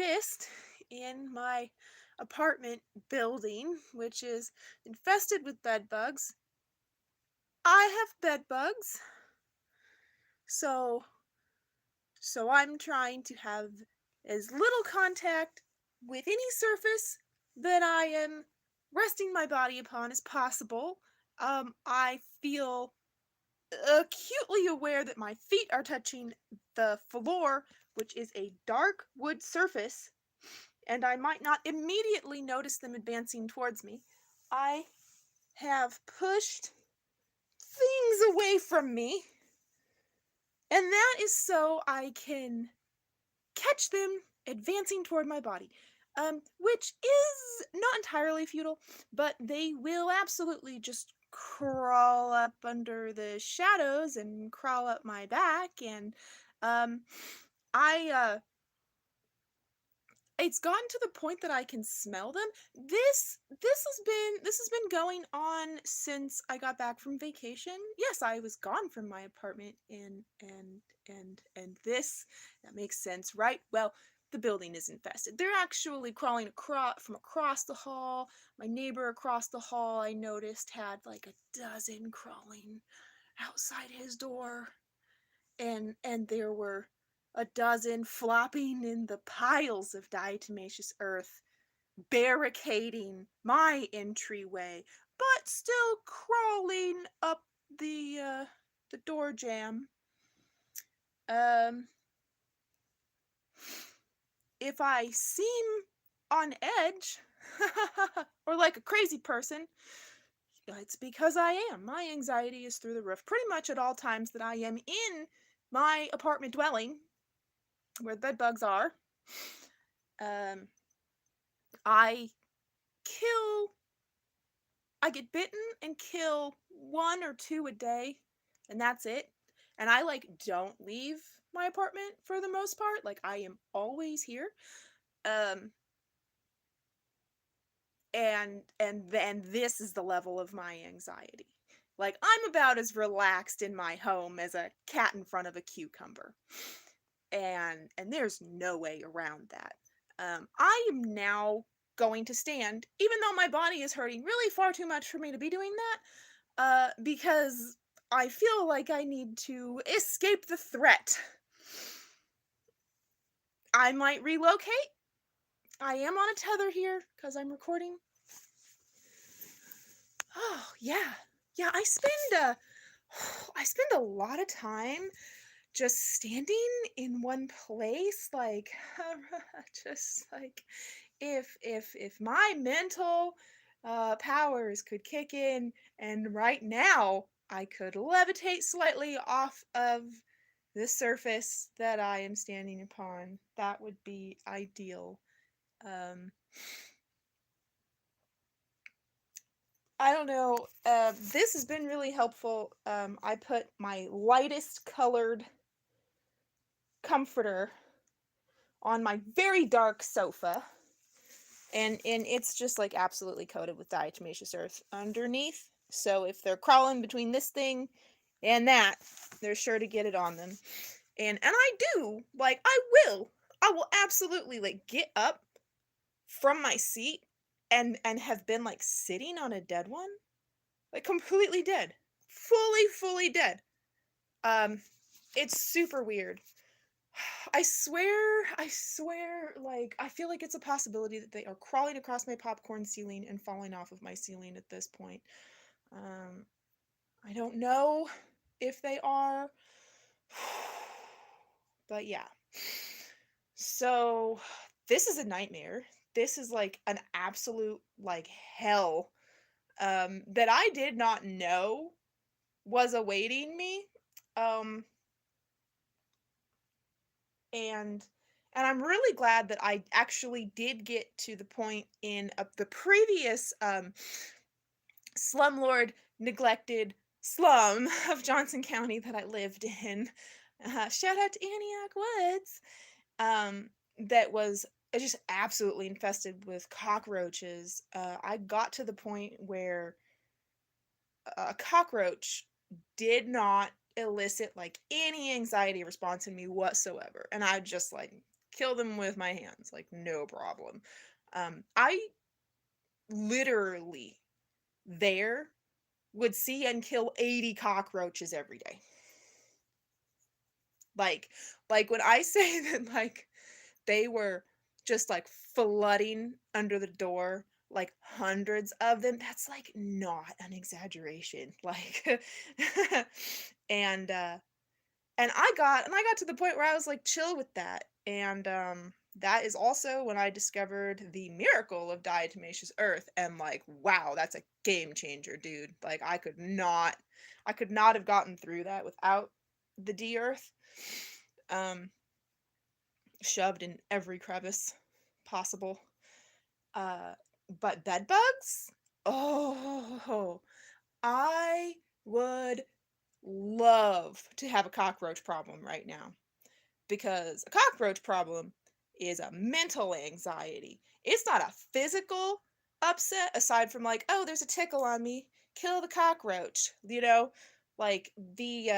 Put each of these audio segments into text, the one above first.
exist in my apartment building, which is infested with bed bugs. I have bed bugs, so I'm trying to have as little contact with any surface that I am resting my body upon as possible. I feel acutely aware that my feet are touching the floor, which is a dark wood surface, and I might not immediately notice them advancing towards me. I have pushed things away from me, and that is so I can catch them advancing toward my body. Which is not entirely futile, but they will absolutely just crawl up under the shadows and crawl up my back, and um, I it's gotten to the point that I can smell them. This has been going on since I got back from vacation. Yes, I was gone from my apartment, and this that makes sense, right? Well, the building is infested. They're actually crawling across the hall. My neighbor across the hall, I noticed, had like a dozen crawling outside his door, and there were a dozen flopping in the piles of diatomaceous earth, barricading my entryway, but still crawling up the door jamb. Um, if I seem on edge or like a crazy person, it's because I am. My anxiety is through the roof pretty much at all times that I am in my apartment dwelling where the bed bugs are. Um, I kill I get bitten and kill 1 or 2 a day, and that's it. And I, like, don't leave my apartment for the most part, like, I am always here. Um, and then this is the level of my anxiety. Like, I'm about as relaxed in my home as a cat in front of a cucumber, and there's no way around that. I am now going to stand, even though my body is hurting really far too much for me to be doing that, because I feel like I need to escape the threat. I might relocate. I am on a tether here because I'm recording. Oh yeah, yeah. I spend a lot of time just standing in one place, like just like if my mental powers could kick in, and right now I could levitate slightly off of the surface that I am standing upon, that would be ideal. um I don't know. This has been really helpful. I put my lightest colored comforter on my very dark sofa, and it's just like absolutely coated with diatomaceous earth underneath. So if they're crawling between this thing and that, they're sure to get it on them. And I do, like, I will absolutely like get up from my seat and have been like sitting on a dead one, like completely dead, fully dead. Um, it's super weird. I swear, like, I feel like it's a possibility that they are crawling across my popcorn ceiling and falling off of my ceiling at this point. Um, I don't know if they are, but yeah. So, this is a nightmare. This is like an absolute like hell that I did not know was awaiting me. Um and I'm really glad that I actually did get to the point in the previous slumlord neglected slum of Johnson County that I lived in. Shout out to Antioch Woods. That was just absolutely infested with cockroaches. I got to the point where a cockroach did not elicit like any anxiety response in me whatsoever, and I just like kill them with my hands, like, no problem. I literally there would see and kill 80 cockroaches every day. Like when I say that, like, they were just, like, flooding under the door, like, hundreds of them, that's, like, not an exaggeration, like, and, uh and I got to the point where I was, like, chill with that, and, that is also when I discovered the miracle of diatomaceous earth, and, like, wow, that's a game changer, dude. Like, I could not have gotten through that without the D-earth, um, shoved in every crevice possible. Uh, but bed bugs? Oh, I would love to have a cockroach problem right now, because a cockroach problem is a mental anxiety. It's not a physical upset aside from, like, oh, there's a tickle on me, kill the cockroach, you know? Like the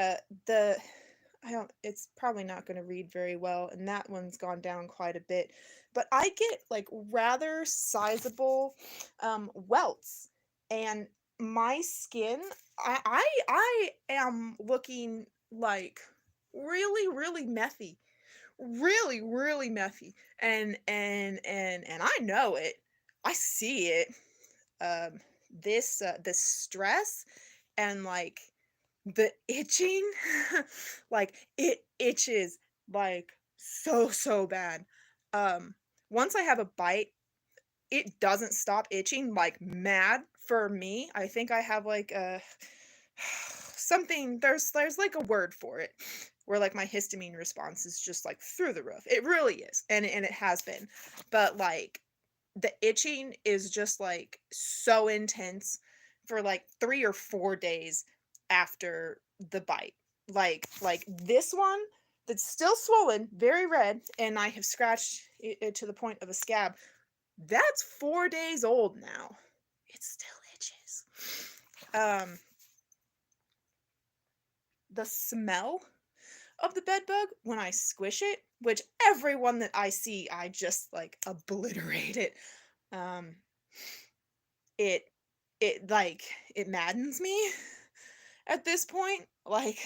I don't it's probably not going to read very well, and that one's gone down quite a bit. But I get, like, rather sizable welts, and my skin, I am looking like really really methy, really really methy, and I know it. I see it. This stress and, like, the itching, like, it itches, like, so, so bad. Um, Once I have a bite, it doesn't stop itching like mad for me. I think I have, like, a something there's, like, a word for it, where, like, my histamine response is just, like, through the roof. It really is, and it has been. But, like, the itching is just, like, so intense for, like, 3 or 4 days after the bite. Like, this one that's still swollen, very red, and I have scratched it to the point of a scab, that's 4 days old now. It still itches. Um, the smell of the bed bug when I squish it, which everyone that I see, I just, like, obliterate it. Um, it it like it maddens me at this point. Like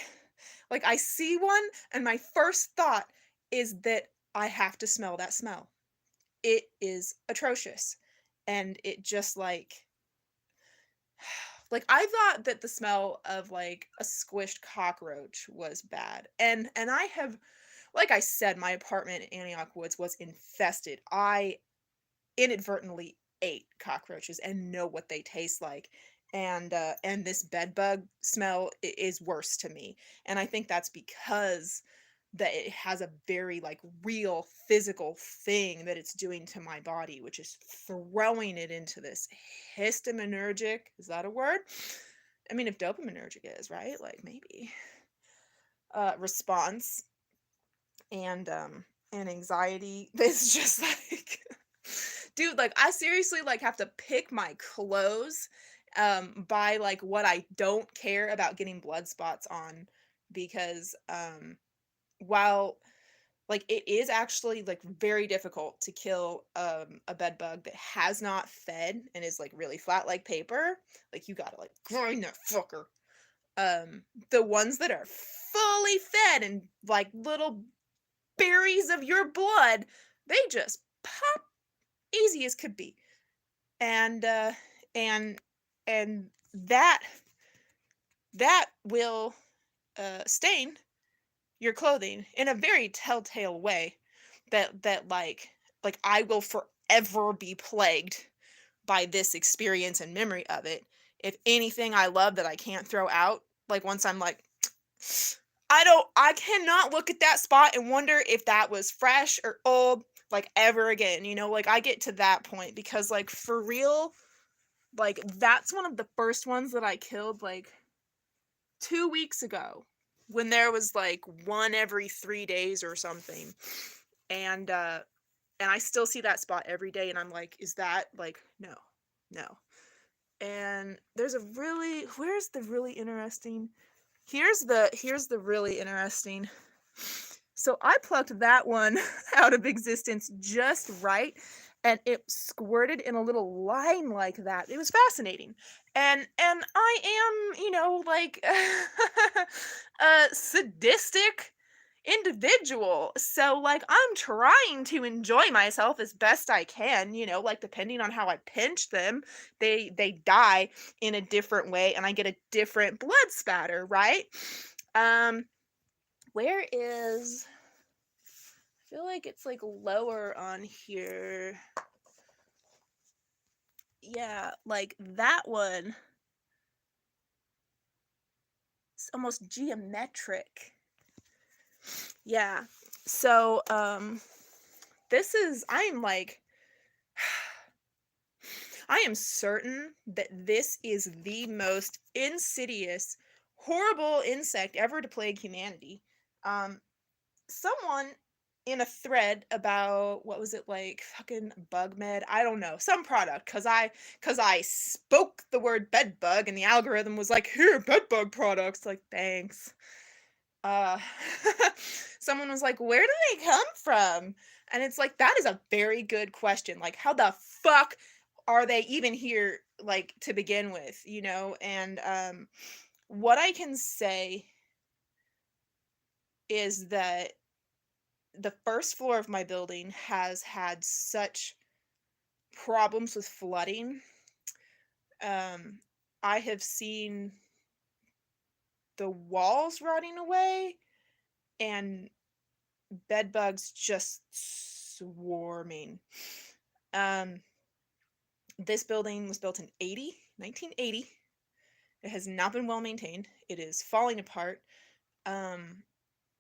I see one and my first thought is that I have to smell that smell. It is atrocious. And it just, like, I thought that the smell of, like, a squished cockroach was bad. And I have, like I said, my apartment in Antioch Woods was infested. I inadvertently ate cockroaches and know what they taste like. And this bed bug smell is worse to me. And I think that's because that it has a very, like, real physical thing that it's doing to my body, which is throwing it into this histaminergic, is that a word? I mean, if dopaminergic is, right? Like, maybe. Response, and anxiety. It's just like dude, like, I seriously, like, have to pick my clothes, by, like, what I don't care about getting blood spots on, because, while, like, it is actually, like, very difficult to kill, a bed bug that has not fed and is, like, really flat like paper, like, you gotta, like, grind that fucker. The ones that are fully fed and, like, little berries of your blood, they just pop easy as could be. And, and and that will, stain your clothing in a very telltale way that, like, I will forever be plagued by this experience and memory of it. If anything I love that I can't throw out, like, once I'm like, I cannot look at that spot and wonder if that was fresh or old, like, ever again, you know? Like, I get to that point because, like, for real, like, that's one of the first ones that I killed, like, 2 weeks ago when there was, like, one every 3 days or something. And, and I still see that spot every day, and I'm like, "Is that, like" no, no. And there's a really where's the really interesting here's the really interesting So I plucked that one out of existence just right, and it squirted in a little line like that. It was fascinating. And I am, like a sadistic individual. So like I'm trying to enjoy myself as best I can, like depending on how I pinch them, they die in a different way and I get a different blood spatter, right? Um where is I feel like it's like lower on here. Yeah, like that one. It's almost geometric. Yeah. So, this is I'm like I am certain that this is the most insidious, horrible insect ever to plague humanity. Um, Someone in a thread about what was it like fucking bug med, I don't know, some product, because I spoke the word bed bug and the algorithm was like, here, bed bug products, like thanks. uh Someone was like, where do they come from? And it's like, that is a very good question. Like, how the fuck are they even here, like, to begin with, and what I can say is that the first floor of my building has had such problems with flooding. Um, I have seen the walls rotting away and bed bugs just swarming. Um, this building was built in 1980. It has not been well maintained. It is falling apart. Um,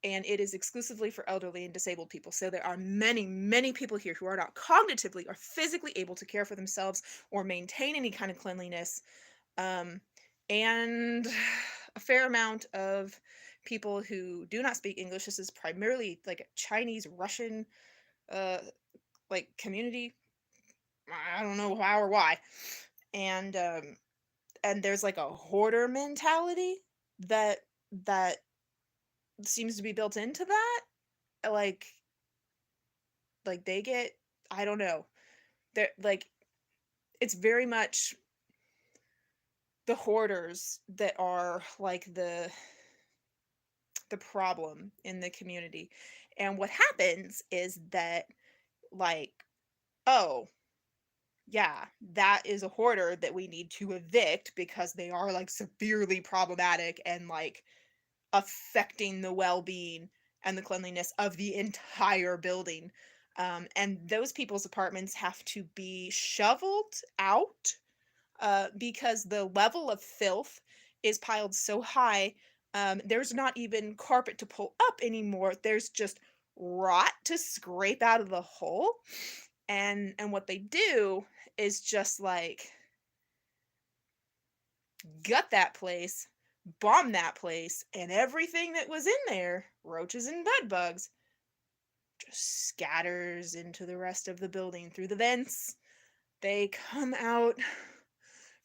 and it is exclusively for elderly and disabled people. So there are many, many people here who are not cognitively or physically able to care for themselves or maintain any kind of cleanliness. Um, and a fair amount of people who do not speak English. This is primarily like a Chinese, Russian, uh, like community. I don't know how or why. And and there's like a hoarder mentality that that seems to be built into that. Like they get, I don't know. They're like, it's very much the hoarders that are like the problem in the community. And what happens is that, like, oh, yeah, that is a hoarder that we need to evict because they are like severely problematic and like affecting the well-being and the cleanliness of the entire building. And those people's apartments have to be shoveled out because the level of filth is piled so high. There's not even carpet to pull up anymore. There's just rot to scrape out of the hole. And what they do is just like gut that place, bomb that place, and everything that was in there, roaches and bed bugs, just scatters into the rest of the building through the vents. They come out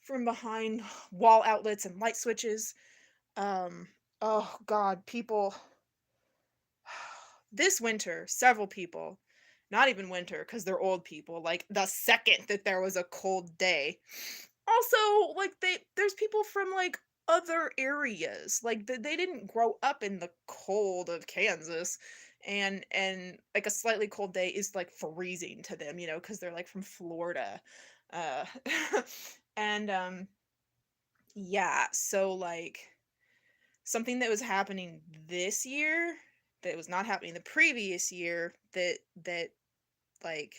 from behind wall outlets and light switches. Um, oh God, people. This winter, several people, not even winter, because they're old people, like the second that there was a cold day. Also, like there's people from like other areas. Like they didn't grow up in the cold of Kansas. And like a slightly cold day is like freezing to them, because they're like from Florida. Uh and yeah, so like something that was happening this year that was not happening the previous year, that like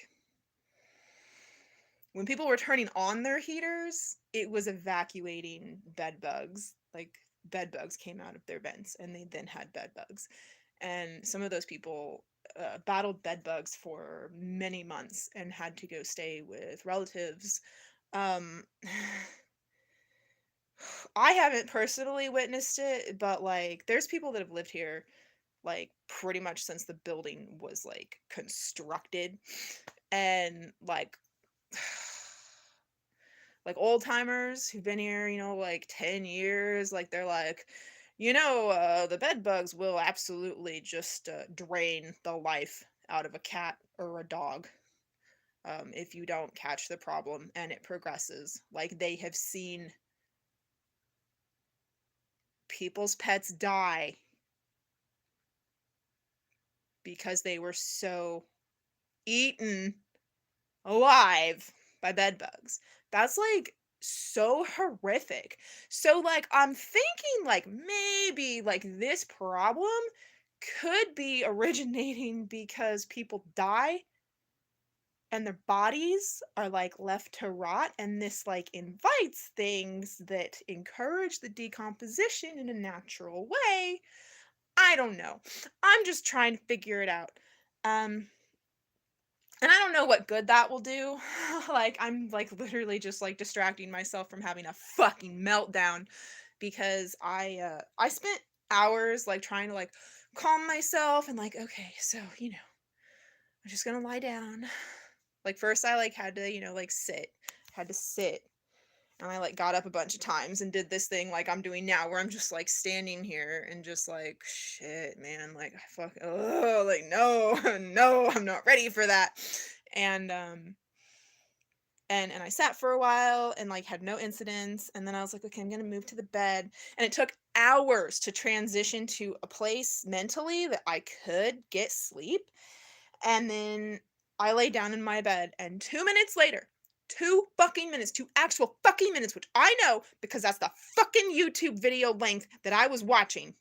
when people were turning on their heaters, it was evacuating bed bugs. Like bed bugs came out of their vents and they then had bed bugs. And some of those people battled bed bugs for many months and had to go stay with relatives. Um, I haven't personally witnessed it, but like there's people that have lived here like pretty much since the building was like constructed, and like old timers who've been here, like 10 years, like they're like, The bed bugs will absolutely just drain the life out of a cat or a dog if you don't catch the problem and it progresses. Like, they have seen people's pets die because they were so eaten alive by bed bugs. That's like so horrific. So like I'm thinking like maybe like this problem could be originating because people die and their bodies are like left to rot, and this like invites things that encourage the decomposition in a natural way. I don't know. I'm just trying to figure it out. Um and I don't know what good that will do. Like, I'm like literally just like distracting myself from having a fucking meltdown because I spent hours like trying to like calm myself and like, okay, so, I'm just gonna lie down. Like, first I like had to, like sit. Had to sit. And I like got up a bunch of times and did this thing like I'm doing now where I'm just like standing here and just like, shit, man, like I fuck, oh, like no, no, I'm not ready for that. And and I sat for a while and like had no incidents, and then I was like, okay, I'm gonna move to the bed, and it took hours to transition to a place mentally that I could get sleep. And then I lay down in my bed, and 2 minutes later, 2 fucking minutes, 2 actual fucking minutes, which I know because that's the fucking YouTube video length that I was watching.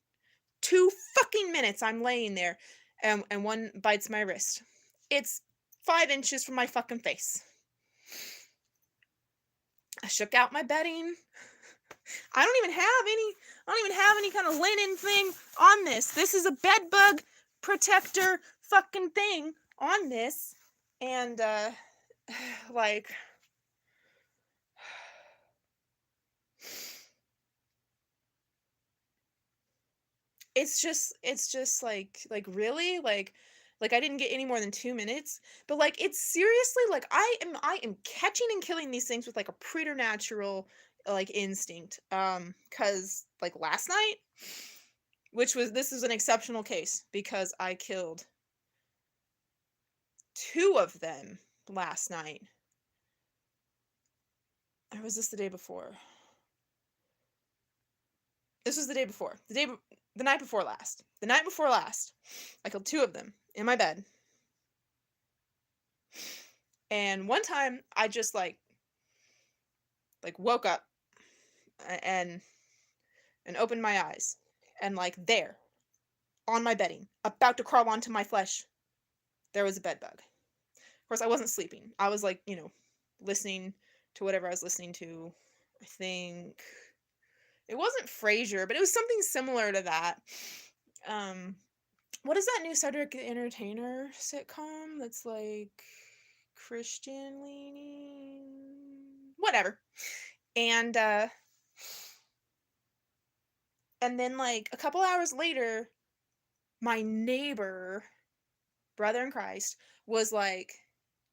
2 fucking minutes I'm laying there, and one bites my wrist. It's 5 inches from my fucking face. I shook out my bedding. I don't even have any kind of linen thing on this. This is a bed bug protector fucking thing on this. And like it's just like really like I didn't get any more than 2 minutes, but like it's seriously like I am catching and killing these things with like a preternatural like instinct. Cause like last night, this is an exceptional case because I killed two of them last night. Or was this the day before? This was the day before. The night before last. The night before last, I killed two of them in my bed. And one time I just like woke up and opened my eyes, and like there on my bedding, about to crawl onto my flesh, there was a bed bug. Of course I wasn't sleeping. I was like, listening to whatever I was listening to. I think it wasn't Frasier, but it was something similar to that. What is that new Cedric the Entertainer sitcom that's like Christian leaning? Whatever. And then like a couple hours later, my neighbor, brother in Christ, was like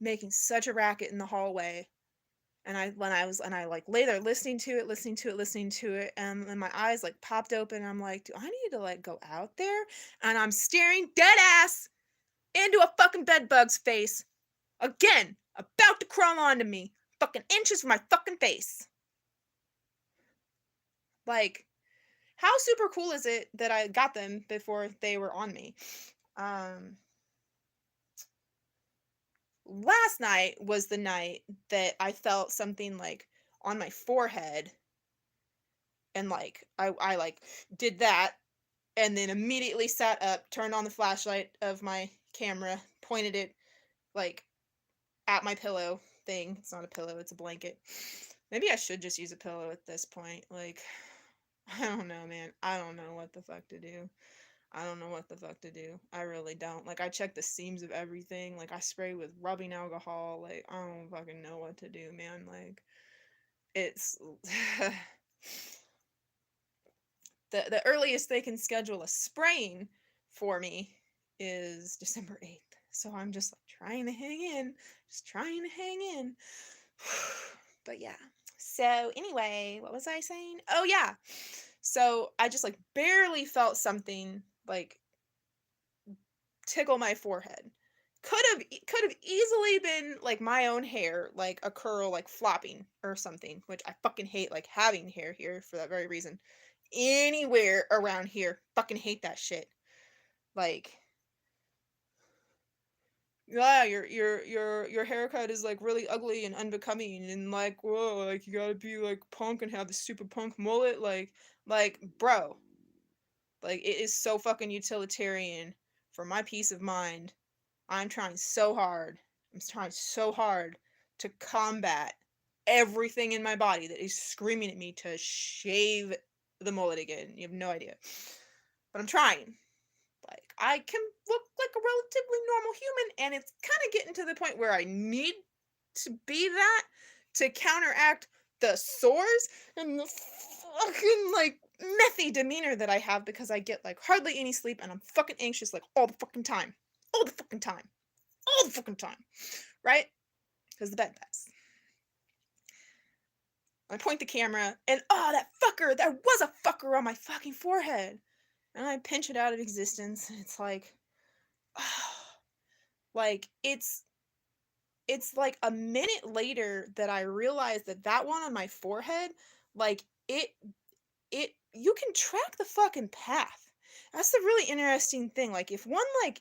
making such a racket in the hallway. And I like lay there listening to it, and then my eyes like popped open. I'm like, do I need to like go out there? And I'm staring dead ass into a fucking bedbug's face again, about to crawl onto me, fucking inches from my fucking face. Like, how super cool is it that I got them before they were on me? Last night was the night that I felt something like on my forehead, and like I like did that, and then immediately sat up, turned on the flashlight of my camera, pointed it like at my pillow thing. It's not a pillow, it's a blanket. Maybe I should just use a pillow at this point. Like, I don't know, man. I don't know what the fuck to do. I don't know what the fuck to do. I really don't. Like, I check the seams of everything. Like, I spray with rubbing alcohol. Like, I don't fucking know what to do, man. Like, it's the earliest they can schedule a spraying for me is December 8th. So I'm just like trying to hang in. Just trying to hang in. But yeah. So anyway, what was I saying? Oh yeah. So I just like barely felt something like tickle my forehead. Could have easily been like my own hair, like a curl like flopping or something, which I fucking hate like having hair here for that very reason. Anywhere around here, fucking hate that shit. Like, yeah, your haircut is like really ugly and unbecoming and like, whoa, like you gotta be like punk and have the stupid punk mullet, like bro, like it is so fucking utilitarian for my peace of mind. I'm trying so hard. I'm trying so hard to combat everything in my body that is screaming at me to shave the mullet again. You have no idea. But I'm trying. Like, I can look like a relatively normal human, and it's kind of getting to the point where I need to be that to counteract the sores and the fucking, like, methy demeanor that I have because I get, like, hardly any sleep and I'm fucking anxious, like, all the fucking time. All the fucking time. All the fucking time. Right? Because the bed bugs. I point the camera, and oh, that fucker! There was a fucker on my fucking forehead! And I pinch it out of existence, and it's like, like it's like a minute later that I realized that that one on my forehead, like it you can track the fucking path. That's the really interesting thing. Like if one like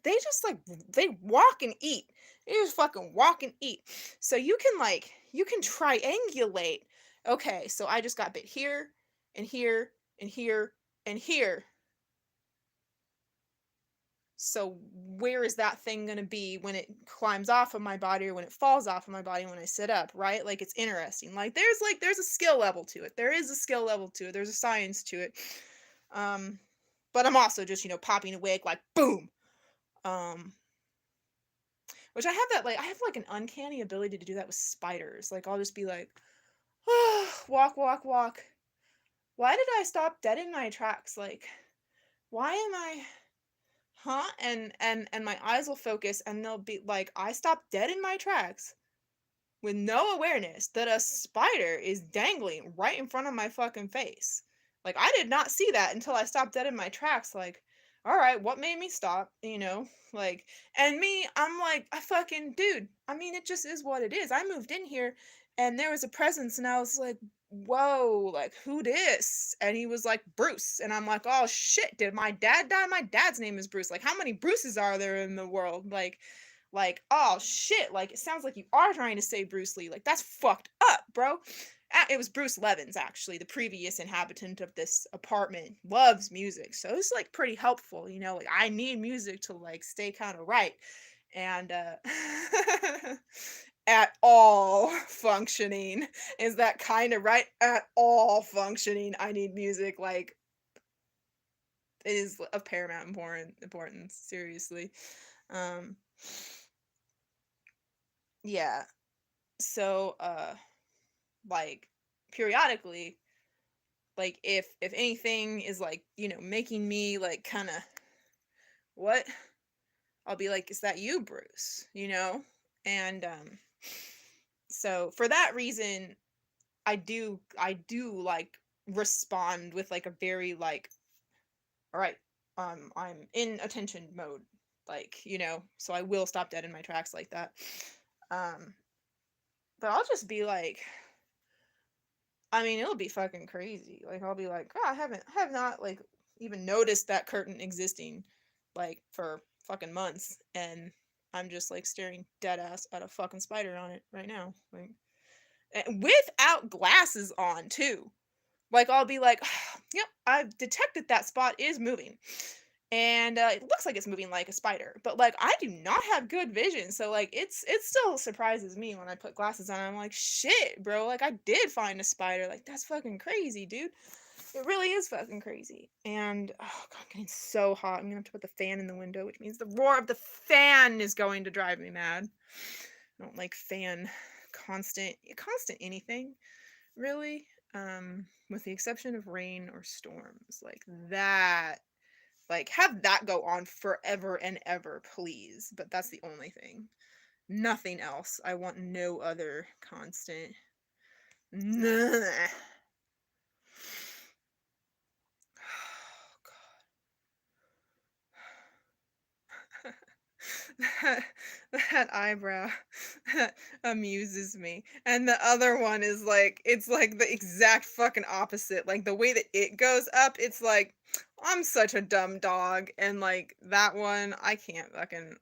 they just like they walk and eat. They just fucking walk and eat. So you can triangulate. Okay, so I just got bit here and here and here and here. So where is that thing going to be when it climbs off of my body or when it falls off of my body when I sit up, right? Like it's interesting. Like there's a skill level to it. There is a skill level to it. There's a science to it. Um but I'm also just, popping a wig like boom. Um which I have like an uncanny ability to do that with spiders. Like I'll just be like, walk, walk, walk. Why did I stop dead in my tracks? Like why am I huh? And my eyes will focus and they'll be like, I stopped dead in my tracks with no awareness that a spider is dangling right in front of my fucking face. Like I did not see that until I stopped dead in my tracks. Like, all right, what made me stop? Like, and me, I'm like, I fucking dude. I mean, it just is what it is. I moved in here, and there was a presence, and I was like, whoa, like who this? And he was like Bruce, and I'm like, oh shit, did my dad die? My dad's name is Bruce. Like, how many Bruces are there in the world? Like, oh shit, like it sounds like you are trying to say Bruce Lee. Like that's fucked up, bro. It was Bruce Levins, actually, the previous inhabitant of this apartment. Loves music, so it's like pretty helpful, Like I need music to like stay kind of right, and at all functioning is that kind of right. At all functioning, I need music. Like it is of paramount importance. Seriously, um, yeah. So like periodically, like if anything is like making me like kind of what, I'll be like, is that you, Bruce? And so for that reason, I do like respond with like a very like, all right, I'm in attention mode, like so I will stop dead in my tracks like that. um but I'll just be like, I mean, it'll be fucking crazy. Like I'll be like, oh, I have not like even noticed that curtain existing like for fucking months, and I'm just like staring dead ass at a fucking spider on it right now. Like and without glasses on too. Like I'll be like, yep, I've detected that spot is moving. And it looks like it's moving like a spider, but like I do not have good vision, so like it still surprises me when I put glasses on. I'm like, shit, bro, like I did find a spider. Like that's fucking crazy, dude. It really is fucking crazy. And oh god, I'm getting so hot. I'm gonna have to put the fan in the window, which means the roar of the fan is going to drive me mad. I don't like fan constant anything, really. With the exception of rain or storms. Like that, like, have that go on forever and ever, please. But that's the only thing. Nothing else. I want no other constant. Nah. that, that eyebrow amuses me. And the other one is like, it's like the exact fucking opposite. Like the way that it goes up, it's like, I'm such a dumb dog. And like that one, I can't fucking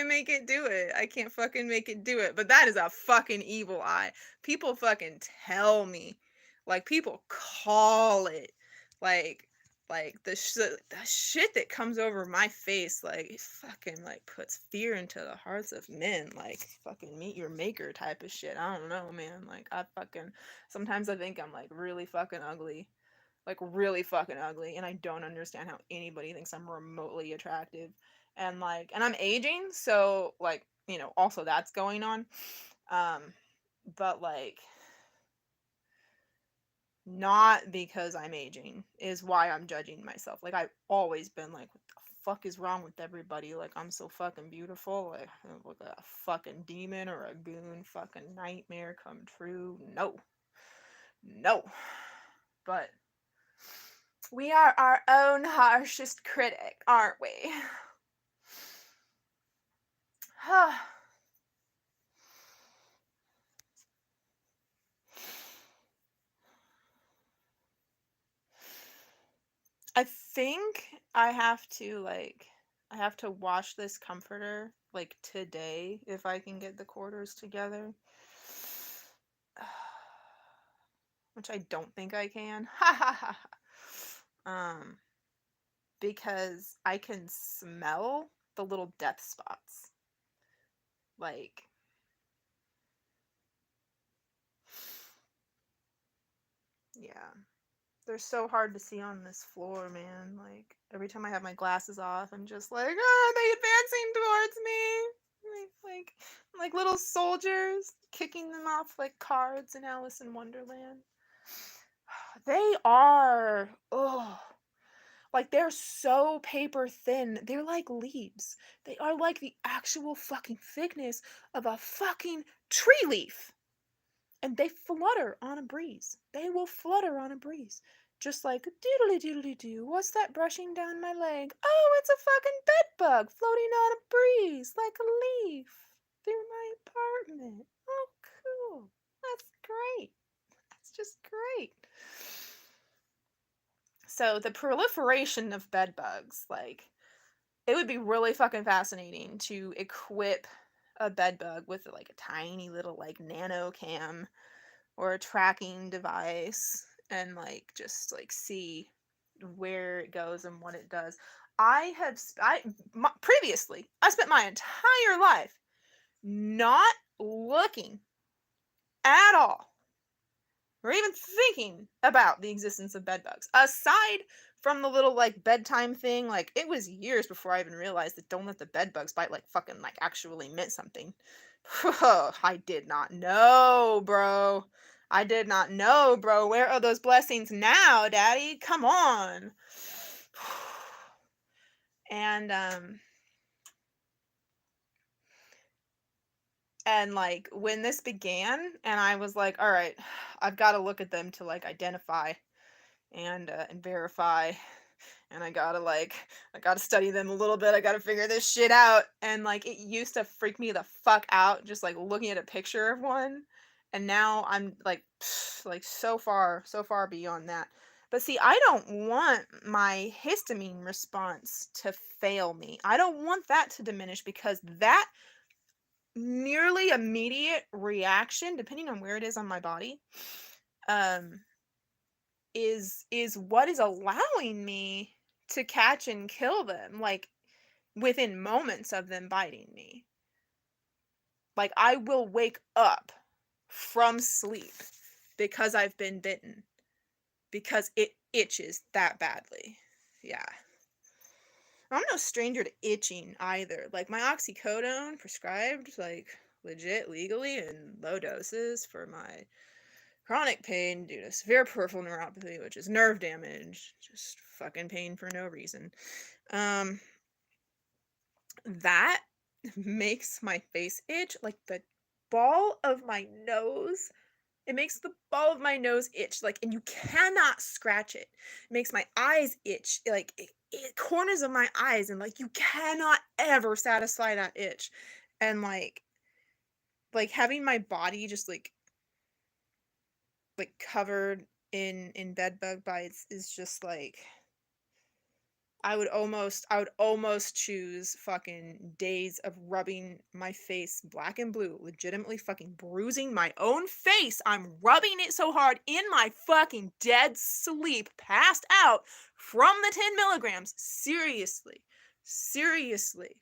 make it do it. I can't fucking make it do it. But that is a fucking evil eye. People fucking tell me. Like people call it. Like the shit that comes over my face, like it fucking like puts fear into the hearts of men, like fucking meet your maker type of shit. I don't know, man. Like I fucking sometimes I think I'm like really fucking ugly, like really fucking ugly, and I don't understand how anybody thinks I'm remotely attractive. And like, and I'm aging, so like, also that's going on. Um, but like not because I'm aging is why I'm judging myself. Like I've always been like, what the fuck is wrong with everybody? Like I'm so fucking beautiful. Like I look like a fucking demon or a goon. Fucking nightmare come true. No, no. But we are our own harshest critic, aren't we? I think I have to wash this comforter like today if I can get the quarters together. Which I don't think I can. um because I can smell the little death spots. Like yeah. They're so hard to see on this floor, man. Like every time I have my glasses off, I'm just like, are they advancing towards me? Like little soldiers kicking them off like cards in Alice in Wonderland. They are, oh, like they're so paper thin. They're like leaves. They are like the actual fucking thickness of a fucking tree leaf. And they flutter on a breeze. They will flutter on a breeze. Just like doodly doodly doo. What's that brushing down my leg? Oh, it's a fucking bed bug floating on a breeze like a leaf through my apartment. Oh, cool. That's great. That's just great. So the proliferation of bed bugs, like, it would be really fucking fascinating to equip a bed bug with like a tiny little like nano cam or a tracking device and like just like see where it goes and what it does. Previously I spent my entire life not looking at all or even thinking about the existence of bed bugs. Aside from the little like bedtime thing, like it was years before I even realized that don't let the bed bugs bite like fucking like actually meant something. I did not know, bro. I did not know, bro. Where are those blessings now, daddy? Come on. And like when this began and I was like, all right, I've got to look at them to like identify and verify, and I gotta study them a little bit. I gotta figure this shit out. And like it used to freak me the fuck out just like looking at a picture of one, and now I'm like like so far beyond that. But see, I don't want my histamine response to fail me. I don't want that to diminish, because that nearly immediate reaction, depending on where it is on my body, um is what is allowing me to catch and kill them like within moments of them biting me. Like I will wake up from sleep because I've been bitten, because it itches that badly. Yeah. I'm no stranger to itching either. Like my oxycodone prescribed like legit legally in low doses for my chronic pain due to severe peripheral neuropathy, which is nerve damage, just fucking pain for no reason. That makes my face itch, like the ball of my nose It makes the ball of my nose itch, like, and you cannot scratch it. It makes my eyes itch, like, it corners of my eyes, and, like, you cannot ever satisfy that itch. And, like, having my body just, like, covered in bed bug bites is just, like I would almost choose fucking days of rubbing my face black and blue, legitimately fucking bruising my own face. I'm rubbing it so hard in my fucking dead sleep, passed out from the 10 milligrams. Seriously. Seriously.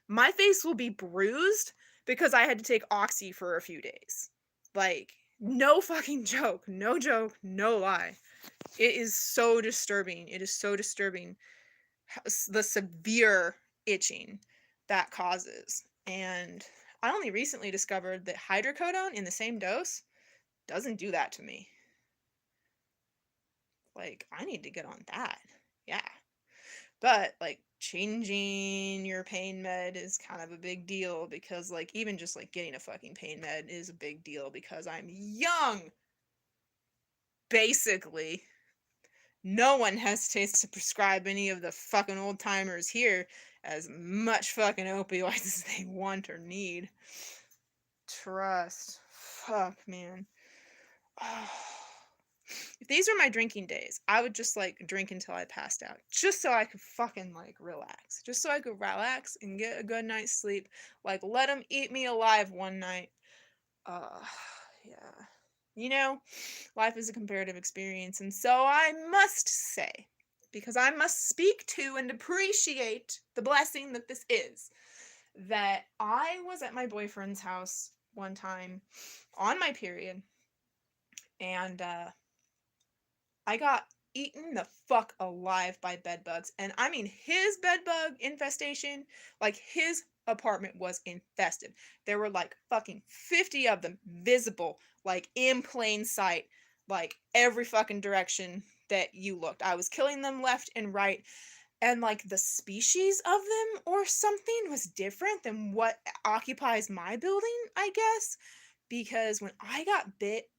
My face will be bruised because I had to take Oxy for a few days. Like, no fucking joke. No joke. No lie. It is so disturbing. It is so disturbing the severe itching that causes. And I only recently discovered that hydrocodone in the same dose doesn't do that to me. Like, I need to get on that. Yeah. But, like, changing your pain med is kind of a big deal because, like, even just, like, getting a fucking pain med is a big deal because I'm young. Basically. No one hesitates to prescribe any of the fucking old timers here as much fucking opioids as they want or need. Trust. Fuck, man. If these were my drinking days, I would just like drink until I passed out. Just so I could fucking like relax. Just so I could relax and get a good night's sleep. Like, let them eat me alive one night. Yeah. You know, life is a comparative experience, and so I must say, because I must speak to and appreciate the blessing that this is, that I was at my boyfriend's house one time on my period, and I got eaten the fuck alive by bed bugs. And I mean, his bed bug infestation, like his apartment was infested. There were like fucking 50 of them visible, like in plain sight, like every fucking direction that you looked. I was killing them left and right. And like the species of them or something was different than what occupies my building, I guess. Because when I got bit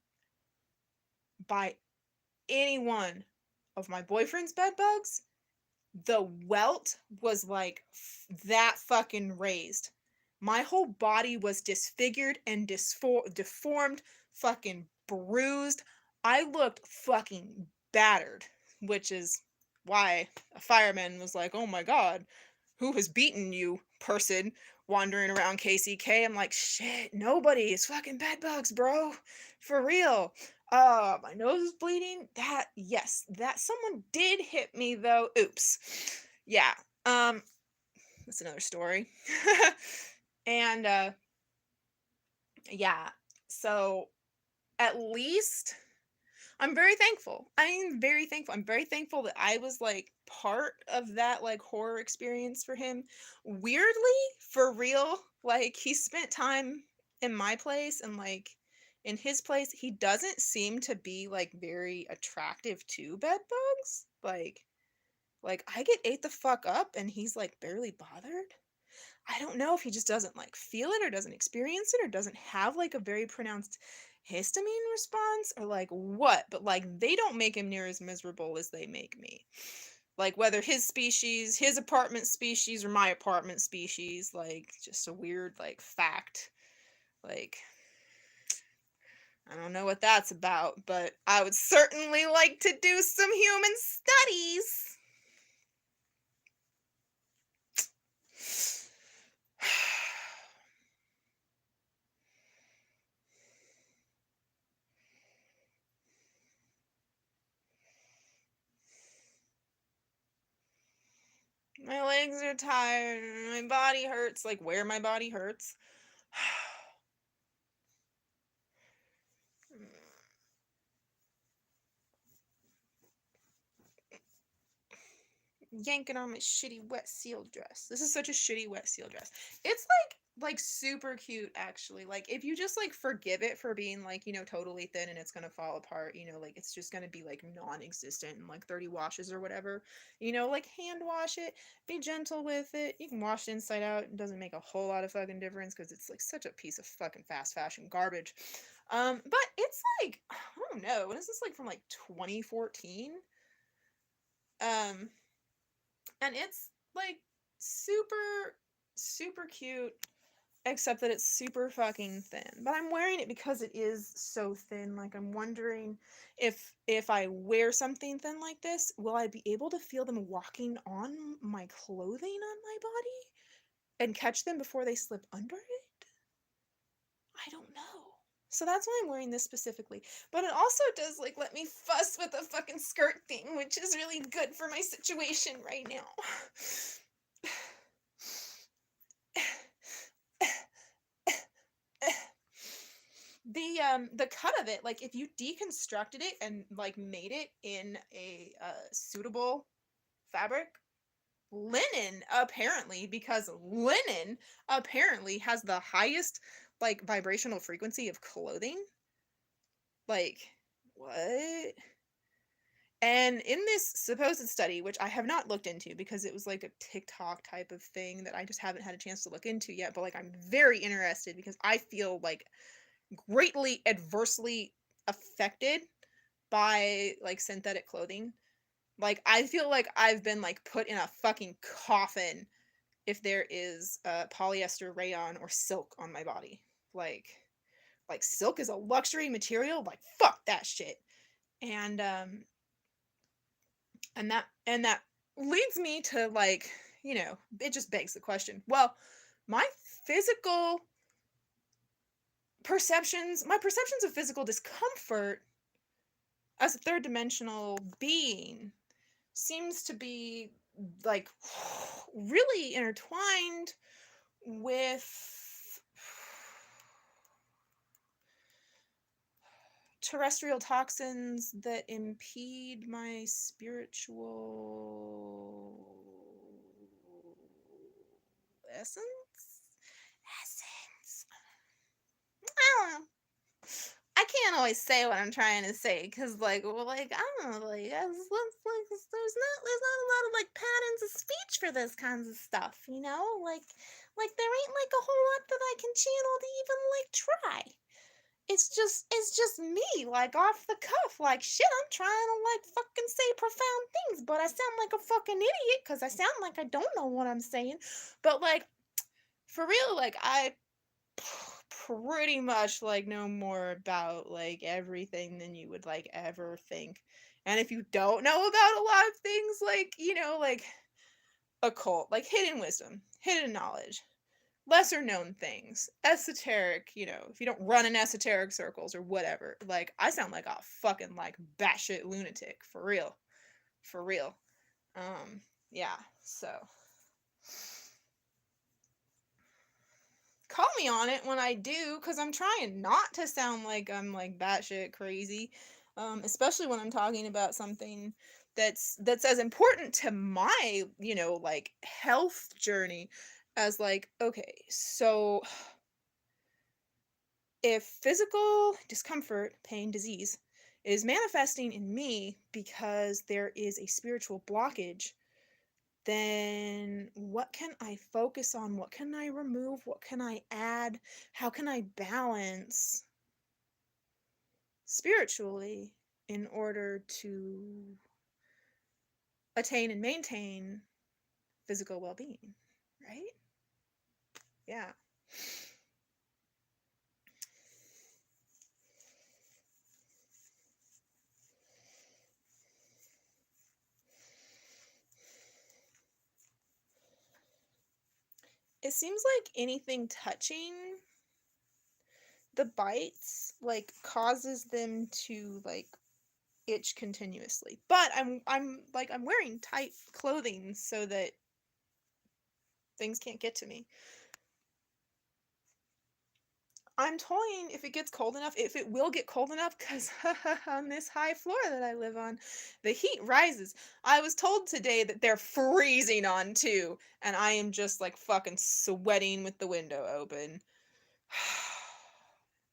by any one of my boyfriend's bed bugs, the welt was like that fucking raised. My whole body was disfigured and deformed, fucking bruised. I looked fucking battered, which is why a fireman was like, "Oh my god, who has beaten you, person wandering around KCK?" I'm like, "Shit, nobody. It's fucking bed bugs, bro. For real." My nose is bleeding. Yes, that someone did hit me though. Oops. Yeah. That's another story. And yeah. So at least I'm very thankful. I'm very thankful. I'm very thankful that I was like part of that like horror experience for him. Weirdly, for real, like he spent time in my place and like in his place, he doesn't seem to be like very attractive to bed bugs. Like I get ate the fuck up and he's like barely bothered. I don't know if he just doesn't like feel it or doesn't experience it or doesn't have like a very pronounced histamine response or like what, but like they don't make him near as miserable as they make me. Like whether his species, his apartment species, or my apartment species, like just a weird like fact. Like I don't know what that's about, but I would certainly like to do some human studies. My legs are tired, my body hurts, like where my body hurts. Yanking on my shitty wet seal dress. This is such a shitty wet seal dress. It's like like super cute actually. Like if you just like forgive it for being like, you know, totally thin and it's gonna fall apart, you know, like it's just gonna be like non-existent in like 30 washes or whatever. You know, like hand wash it, be gentle with it. You can wash it inside out. It doesn't make a whole lot of fucking difference because it's like such a piece of fucking fast fashion garbage. But it's like, I don't know, when is this like from like 2014? Um, and it's like super, super cute. Except that it's super fucking thin. But I'm wearing it because it is so thin. Like I'm wondering if I wear something thin like this, will I be able to feel them walking on my clothing on my body and catch them before they slip under it? I don't know. So that's why I'm wearing this specifically. But it also does like let me fuss with the fucking skirt thing, which is really good for my situation right now. The cut of it, like if you deconstructed it and like made it in a suitable fabric, linen apparently, because linen apparently has the highest like vibrational frequency of clothing. Like what? And in this supposed study, which I have not looked into because it was like a TikTok type of thing that I just haven't had a chance to look into yet, but like I'm very interested because I feel like greatly adversely affected by like synthetic clothing. Like I feel like I've been like put in a fucking coffin if there is polyester, rayon, or silk on my body. Like like silk is a luxury material. Like fuck that shit. And and that leads me to like, you know, it just begs the question. Well, my physical my perceptions of physical discomfort as a third dimensional being seems to be like really intertwined with terrestrial toxins that impede my spiritual essence. I don't know. I can't always say what I'm trying to say because, like, well, like I don't know, like, there's not a lot of like patterns of speech for this kinds of stuff, you know, like there ain't like a whole lot that I can channel to even like try. It's just me, like off the cuff, like shit. I'm trying to like fucking say profound things, but I sound like a fucking idiot because I sound like I don't know what I'm saying. But like for real, like I pretty much like know more about like everything than you would like ever think. And if you don't know about a lot of things like, you know, like occult, like hidden wisdom, hidden knowledge, lesser known things, esoteric, you know, if you don't run in esoteric circles or whatever, like I sound like a fucking like batshit lunatic for real. For real. Yeah, so call me on it when I do, because I'm trying not to sound like I'm like batshit crazy, especially when I'm talking about something that's as important to my, you know, like health journey as like, okay, so if physical discomfort, pain, disease is manifesting in me because there is a spiritual blockage, then what can I focus on? What can I remove? What can I add? How can I balance spiritually in order to attain and maintain physical well being? Right? Yeah. It seems like anything touching the bites like causes them to like itch continuously. But I'm wearing tight clothing so that things can't get to me. I'm toying if it gets cold enough, if it will get cold enough, because on this high floor that I live on, the heat rises. I was told today that they're freezing on too, and I am just like fucking sweating with the window open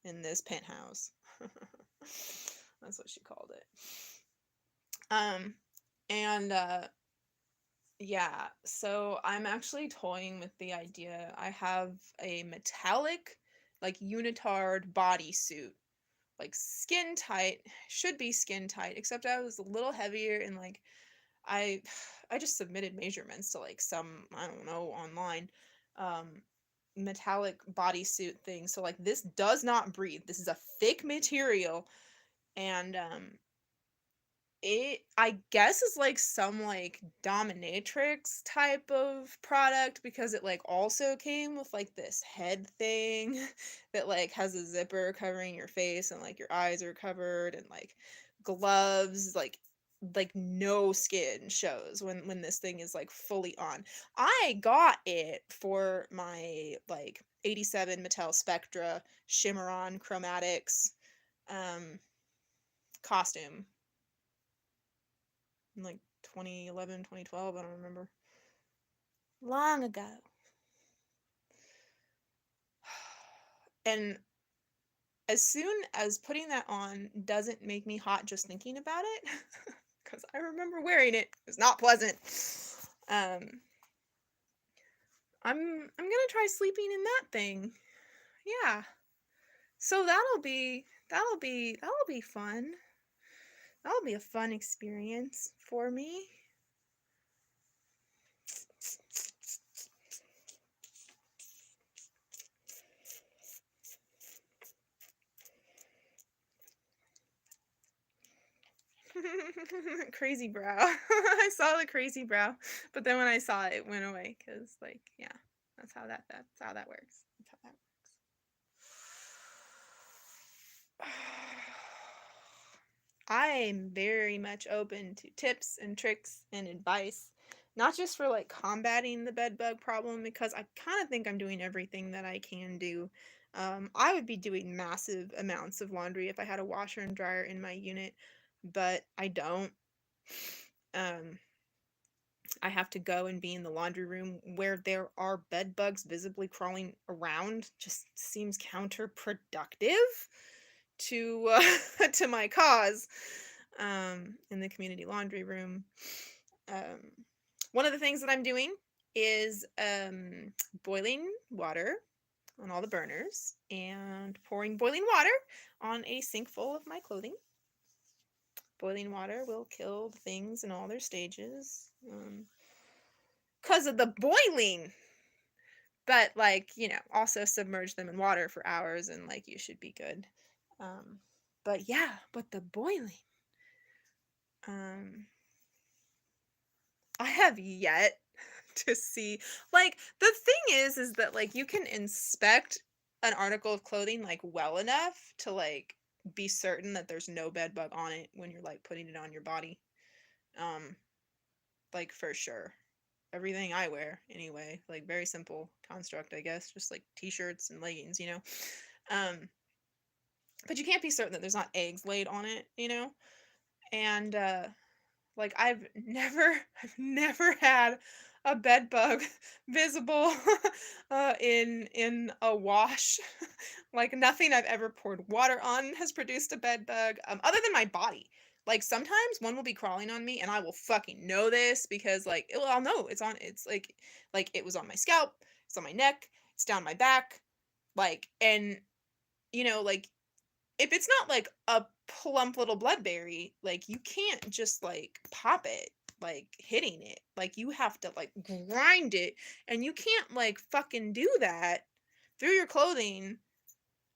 in this penthouse. That's what she called it. Um, and yeah, so I'm actually toying with the idea. I have a metallic, like unitard bodysuit, like skin tight, should be skin tight, except I was a little heavier and like I I just submitted measurements to like some, I don't know, online um metallic bodysuit thing. So like this does not breathe. This is a thick material and it, I guess, is like some like dominatrix type of product because it like also came with like this head thing that like has a zipper covering your face and like your eyes are covered and like gloves, like no skin shows when this thing is like fully on. I got it for my like 87 Mattel Spectra Shimmeron Chromatics um costume in like 2011, 2012, I don't remember. Long ago. And as soon as putting that on doesn't make me hot just thinking about it, because I remember wearing it. It was not pleasant. Um, I'm gonna try sleeping in that thing. Yeah. So that'll be fun. That'll be a fun experience for me. Crazy brow. I saw the crazy brow, but then when I saw it, it went away because, like, yeah, that's how that works. That's how that works. I'm very much open to tips and tricks and advice, not just for like combating the bed bug problem, because I kind of think I'm doing everything that I can do. I would be doing massive amounts of laundry if I had a washer and dryer in my unit, but I don't. Um, I have to go and be in the laundry room where there are bed bugs visibly crawling around. Just seems counterproductive to to my cause. In the community laundry room. Um, one of the things that I'm doing is boiling water on all the burners and pouring boiling water on a sink full of my clothing. Boiling water will kill the things in all their stages. Because of the boiling. But, like, also submerge them in water for hours and, like, you should be good. But yeah, but the boiling. Um, I have yet to see, like, the thing is that, like, you can inspect an article of clothing, like, well enough to, like, be certain that there's no bed bug on it when you're, like, putting it on your body. Like, for sure. Everything I wear, anyway. Like, very simple construct, I guess. Just, like, t-shirts and leggings, Um, but you can't be certain that there's not eggs laid on it, And, like, I've never had a bed bug visible in a wash. Like nothing I've ever poured water on has produced a bed bug, other than my body. Like sometimes one will be crawling on me and I will fucking know this because like I'll know it's like it was on my scalp, it's on my neck, it's down my back, like and like if it's not like a plump little bloodberry, like you can't just like pop it, like hitting it. Like you have to like grind it, and you can't like fucking do that through your clothing,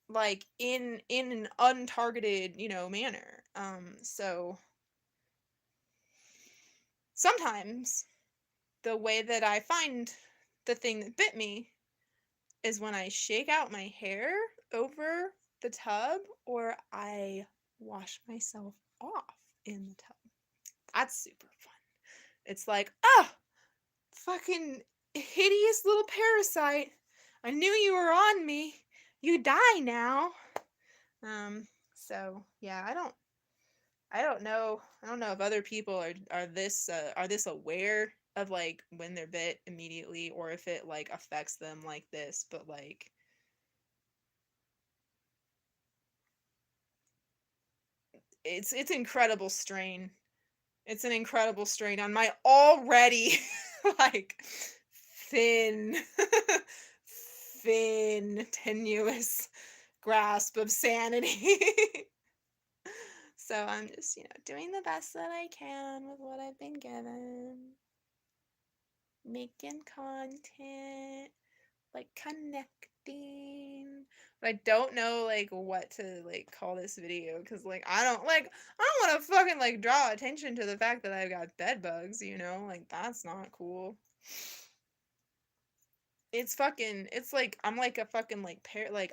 like in an untargeted, manner. So sometimes the way that I find the thing that bit me is when I shake out my hair over the tub or I wash myself off in the tub. That's super fun. It's like, oh, fucking hideous little parasite. I knew you were on me. You die now. So yeah, I don't know if other people are this aware of like when they're bit immediately, or if it like affects them like this, but like it's incredible strain. It's an incredible strain on my already like thin thin tenuous grasp of sanity. So I'm just, doing the best that I can with what I've been given. Making content, like connecting. But I don't know like what to like call this video, because like I don't want to fucking like draw attention to the fact that I've got bed bugs, like that's not cool. It's like I'm like a fucking like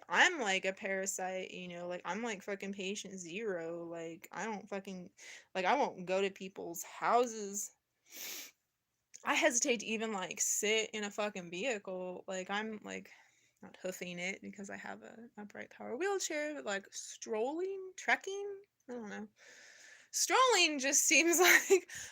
I'm like a parasite, like I'm like fucking patient zero. Like I don't fucking like I won't go to people's houses. I hesitate to even like sit in a fucking vehicle. Like I'm like not hoofing it because I have a upright power wheelchair, but like strolling, trekking, I don't know. Strolling just seems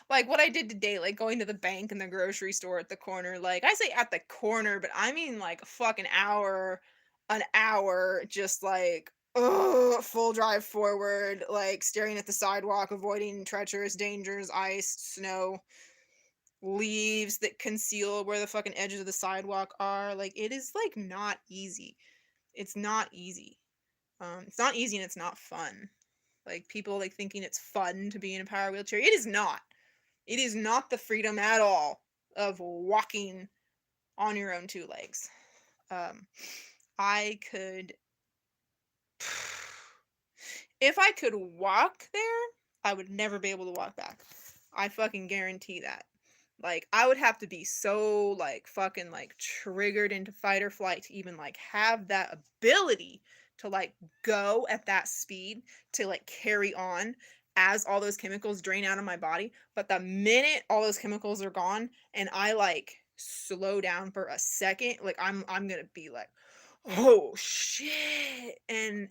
like what I did today, like going to the bank and the grocery store at the corner. Like I say at the corner, but I mean like a fucking an hour, just like full drive forward, like staring at the sidewalk, avoiding treacherous dangers, ice, snow, leaves that conceal where the fucking edges of the sidewalk are. Like it is like not easy. It's not easy. It's not easy and it's not fun. Like people like thinking it's fun to be in a power wheelchair. It is not. It is not the freedom at all of walking on your own two legs. I could if I could walk there, I would never be able to walk back. I fucking guarantee that. Like I would have to be so like fucking like triggered into fight or flight to even like have that ability to like go at that speed to like carry on as all those chemicals drain out of my body. But the minute all those chemicals are gone and I like slow down for a second, like I'm gonna be like, oh shit. And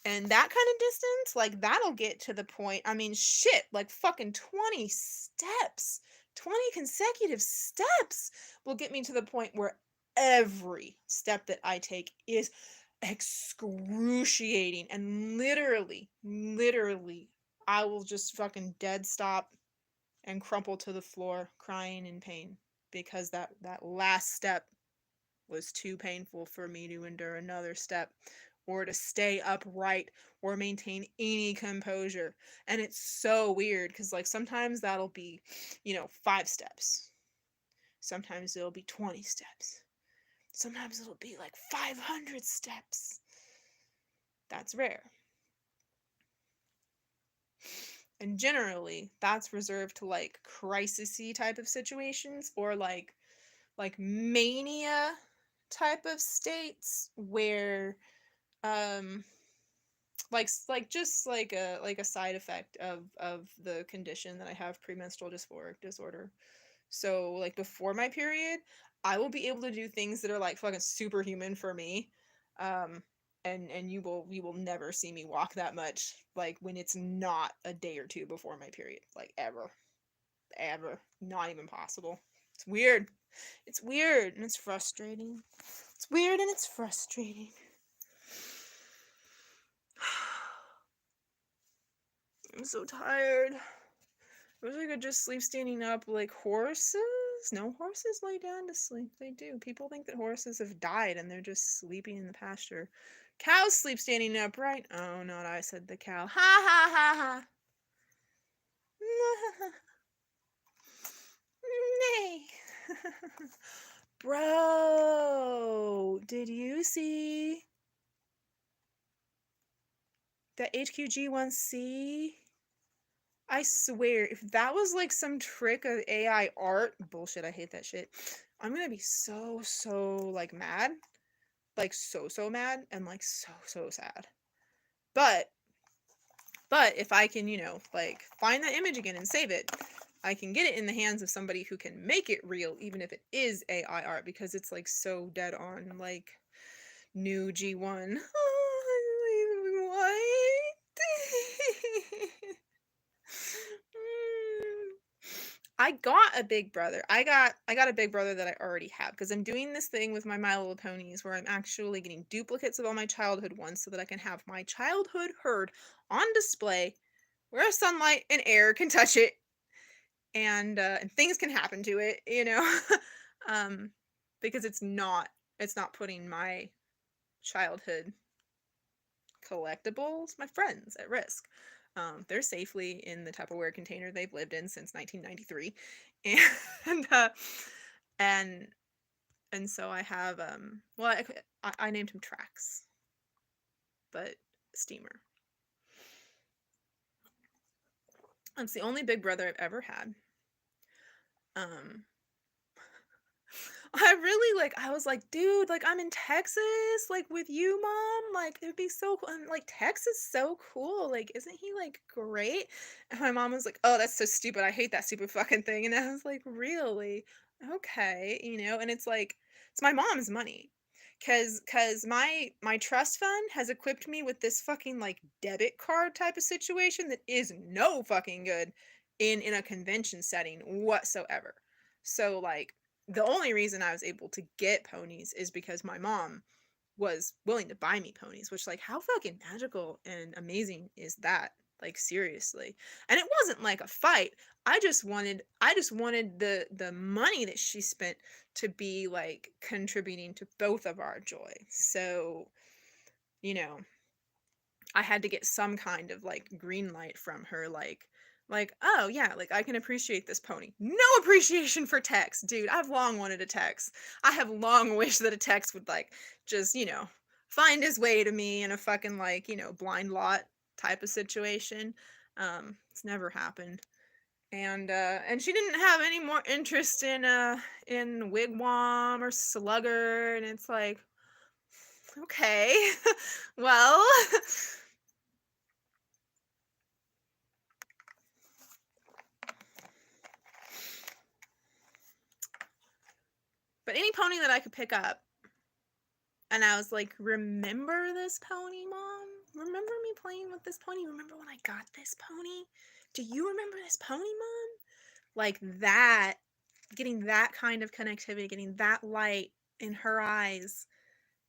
that kind of distance, like that'll get to the point. I mean, shit, like fucking 20 steps, 20 consecutive steps will get me to the point where every step that I take is excruciating. And literally, I will just fucking dead stop and crumple to the floor crying in pain because that last step was too painful for me to endure another step or to stay upright or maintain any composure. And it's so weird because like sometimes that'll be 5 steps, sometimes it'll be 20 steps, sometimes it'll be like 500 steps. That's rare, and generally that's reserved to like crisisy type of situations, or like mania type of states where um like just like a side effect of the condition that I have, premenstrual dysphoric disorder. So like before my period, I will be able to do things that are like fucking superhuman for me. um and you will never see me walk that much like when it's not a day or two before my period, like ever, not even possible. It's weird. It's weird and it's frustrating. It's weird and it's frustrating. I'm so tired. I wish I could just sleep standing up like horses. No, horses lay down to sleep. They do. People think that horses have died and they're just sleeping in the pasture. Cows sleep standing up, right? Oh, not I said the cow. Ha ha ha ha. Nay. Bro, did you see the HQG1C? I swear, if that was like some trick of AI art, bullshit, I hate that shit. I'm gonna be so like mad. Like so mad and like so sad. But if I can, like find that image again and save it, I can get it in the hands of somebody who can make it real, even if it is AI art, because it's like so dead on. Like new G1. Oh, what? I got a big brother. I got a big brother that I already have because I'm doing this thing with my My Little Ponies where I'm actually getting duplicates of all my childhood ones so that I can have my childhood herd on display where sunlight and air can touch it and things can happen to it, you know. um because it's not putting my childhood collectibles, my friends, at risk. They're safely in the Tupperware container they've lived in since 1993, and and and so I have well, I named him Trax, but Steamer. That's the only big brother I've ever had. Um, I really I was like, dude, like I'm in Texas, like with you, mom. Like it'd be so cool. And like Texas is so cool. Like, isn't he like great? And my mom was like, oh, that's so stupid. I hate that stupid fucking thing. And I was like, really? Okay, and it's like it's my mom's money. Cause my trust fund has equipped me with this fucking like debit card type of situation that is no fucking good in a convention setting whatsoever. So like the only reason I was able to get ponies is because my mom was willing to buy me ponies, which like how fucking magical and amazing is that? Like seriously. And it wasn't like a fight. I just wanted the money that she spent to be like contributing to both of our joy. So, you know, I had to get some kind of like green light from her, like, oh yeah, like I can appreciate this pony. No appreciation for Tex, dude. I've long wanted a Tex. I have long wished that a Tex would like just, find his way to me in a fucking like, blind lot type of situation. It's never happened. And she didn't have any more interest in Wigwam or Slugger, and it's like, okay. Well, but any pony that I could pick up, and I was like, remember this pony, Mom? Remember me playing with this pony? Remember when I got this pony? Do you remember this pony, Mom? Like that, getting that kind of connectivity, getting that light in her eyes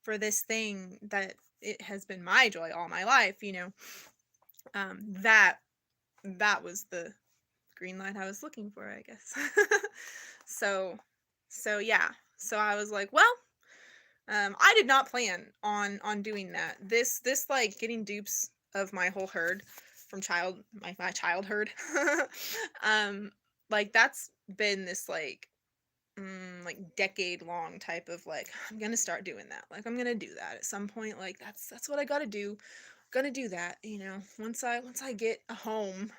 for this thing that it has been my joy all my life. That was the green light I was looking for, I guess. so yeah. So I was like, well, I did not plan on doing that. This like getting dupes of my whole herd from my child herd. um like that's been this like decade long type of like I'm gonna start doing that. Like I'm gonna do that at some point. Like that's what I gotta do. Gonna do that, once I get a home,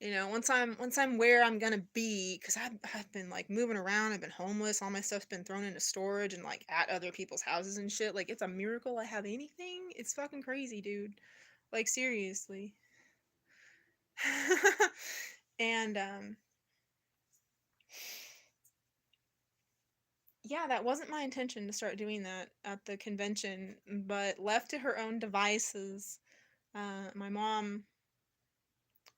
once I'm where I'm gonna be, because I've been like moving around, I've been homeless, all my stuff's been thrown into storage and like at other people's houses and shit. Like it's a miracle I have anything. It's fucking crazy, dude. Like seriously. And yeah, that wasn't my intention to start doing that at the convention, but left to her own devices, my mom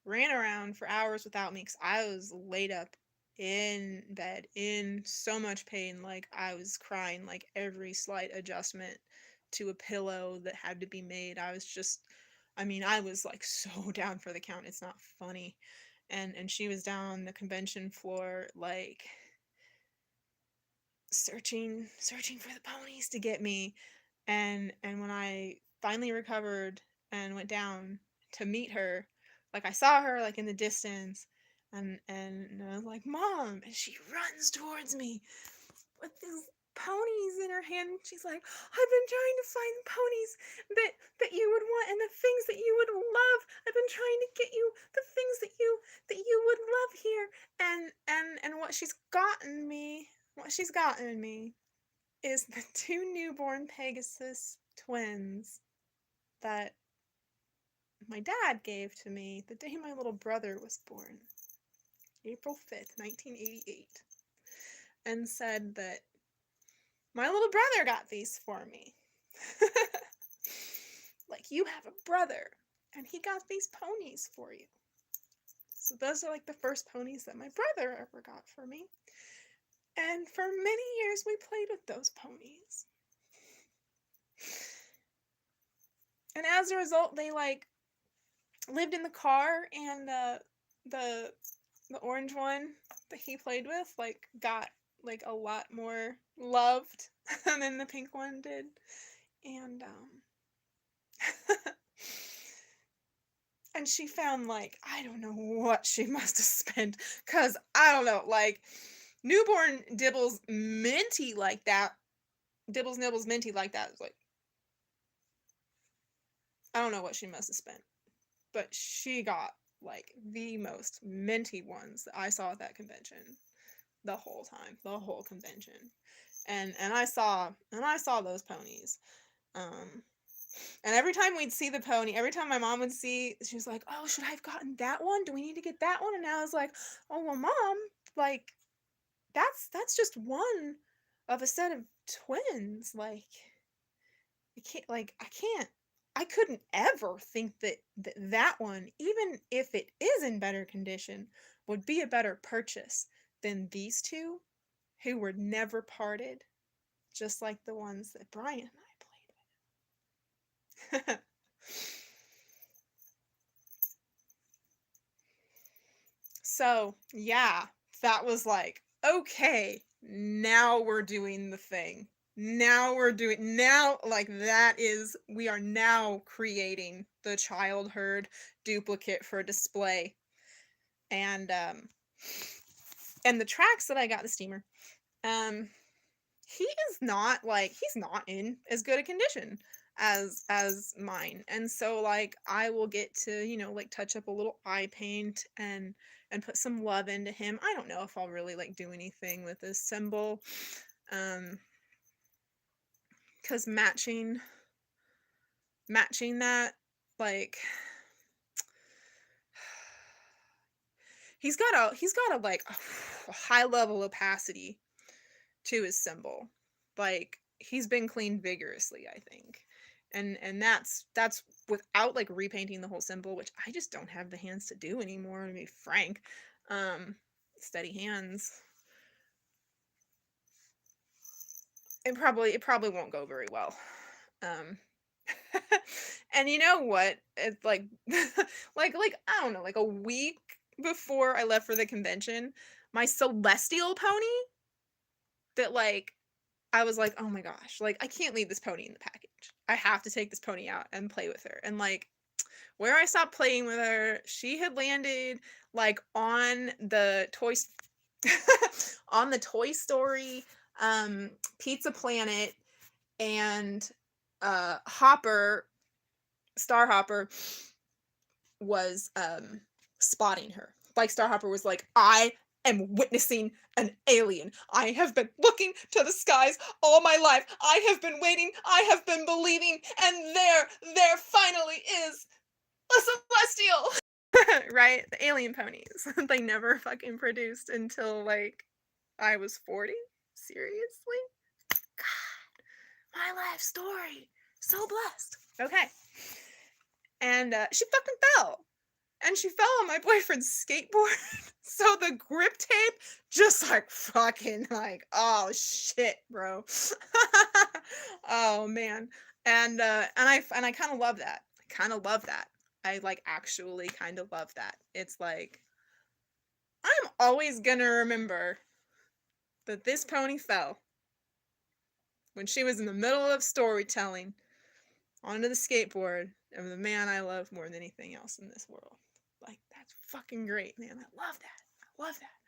ran around for hours without me because I was laid up in bed in so much pain. Like I was crying, like every slight adjustment to a pillow that had to be made. I was like so down for the count. It's not funny. And she was down on the convention floor, like searching for the ponies to get me. And when I finally recovered and went down to meet her, like I saw her like in the distance, and I was like, "Mom!" And she runs towards me with these ponies in her hand. She's like, "I've been trying to find ponies that you would want and the things that you would love. I've been trying to get you the things that you would love here." And what she's gotten me is the two newborn Pegasus twins that my dad gave to me the day my little brother was born, April 5th, 1988, and said that my little brother got these for me. Like, you have a brother, and he got these ponies for you. So those are like the first ponies that my brother ever got for me. And for many years we played with those ponies. And as a result, they like lived in the car, and the the orange one that he played with like got like a lot more loved than the pink one did. And and she found like, I don't know what she must have spent, cuz I don't know, like newborn Dibbles minty like that. Dibbles Nibbles minty like that is like, I don't know what she must have spent, but she got like the most minty ones that I saw at that convention the whole time, the whole convention. And I saw those ponies. Um and every time we'd see the pony, every time my mom would see, she was like, "Oh, should I have gotten that one? Do we need to get that one?" And I was like, "Oh, well, mom, like that's just one of a set of twins. Like I couldn't ever think that that one, even if it is in better condition, would be a better purchase than these two who were never parted, just like the ones that Brian and I played with." So, yeah, that was like, okay, now we're doing the thing. Now, like, that is, we are now creating the child herd duplicate for display. And, and the tracks that I got, the steamer, he is not like, he's not in as good a condition as mine. And so like I will get to, like touch up a little eye paint and put some love into him. I don't know if I'll really like do anything with this symbol. Cuz matching that, like, he's got a like a high level opacity to his symbol. Like he's been cleaned vigorously, I think. And that's without like repainting the whole symbol, which I just don't have the hands to do anymore, to be frank. Steady hands. It probably won't go very well. And you know what? It's like like I don't know, like a week before I left for the convention, my celestial pony that like I was like, "Oh my gosh, like I can't leave this pony in the package. I have to take this pony out and play with her." And like where I stopped playing with her, she had landed like on the on the Toy Story Pizza Planet, and Star Hopper was spotting her. Like Star Hopper was like, "I am witnessing an alien. I have been looking to the skies all my life. I have been waiting. I have been believing, and there finally is a celestial." Right? The alien ponies. They never fucking produced until like I was 40. Seriously? God, my life story. So blessed. Okay. And she fucking fell. And she fell on my boyfriend's skateboard. So the grip tape just like fucking like, oh shit, bro. Oh man. And I kind of love that. I kind of love that. I like actually kind of love that. It's like I'm always gonna remember that this pony fell when she was in the middle of storytelling onto the skateboard of the man I love more than anything else in this world. Like, that's fucking great, man. I love that. I love that.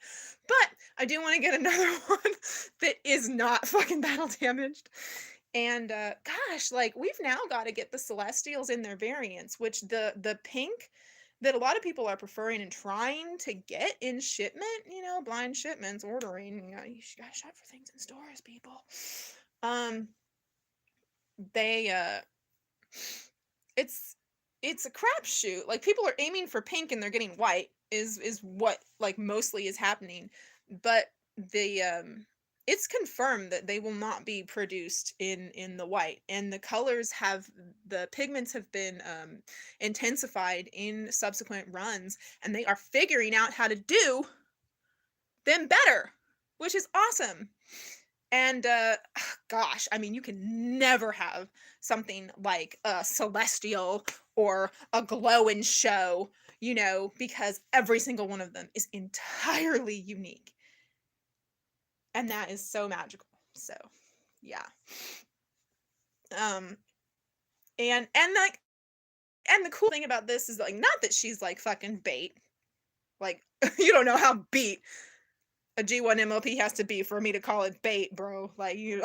But I do want to get another one that is not fucking battle damaged. And gosh, like we've now got to get the Celestials in their variants, which the pink that a lot of people are preferring and trying to get in shipment, blind shipments, ordering. You gotta shop for things in stores, people. They it's a crapshoot. Like people are aiming for pink and they're getting white is what like mostly is happening. But it's confirmed that they will not be produced in the white, and the pigments have been intensified in subsequent runs, and they are figuring out how to do them better, which is awesome. And gosh, I mean, you can never have something like a celestial or a glow and show, because every single one of them is entirely unique. And that is so magical. So, yeah. Um and the cool thing about this is, like, not that she's like fucking bait. Like, you don't know how beat a G1 MLP has to be for me to call it bait, bro. Like, you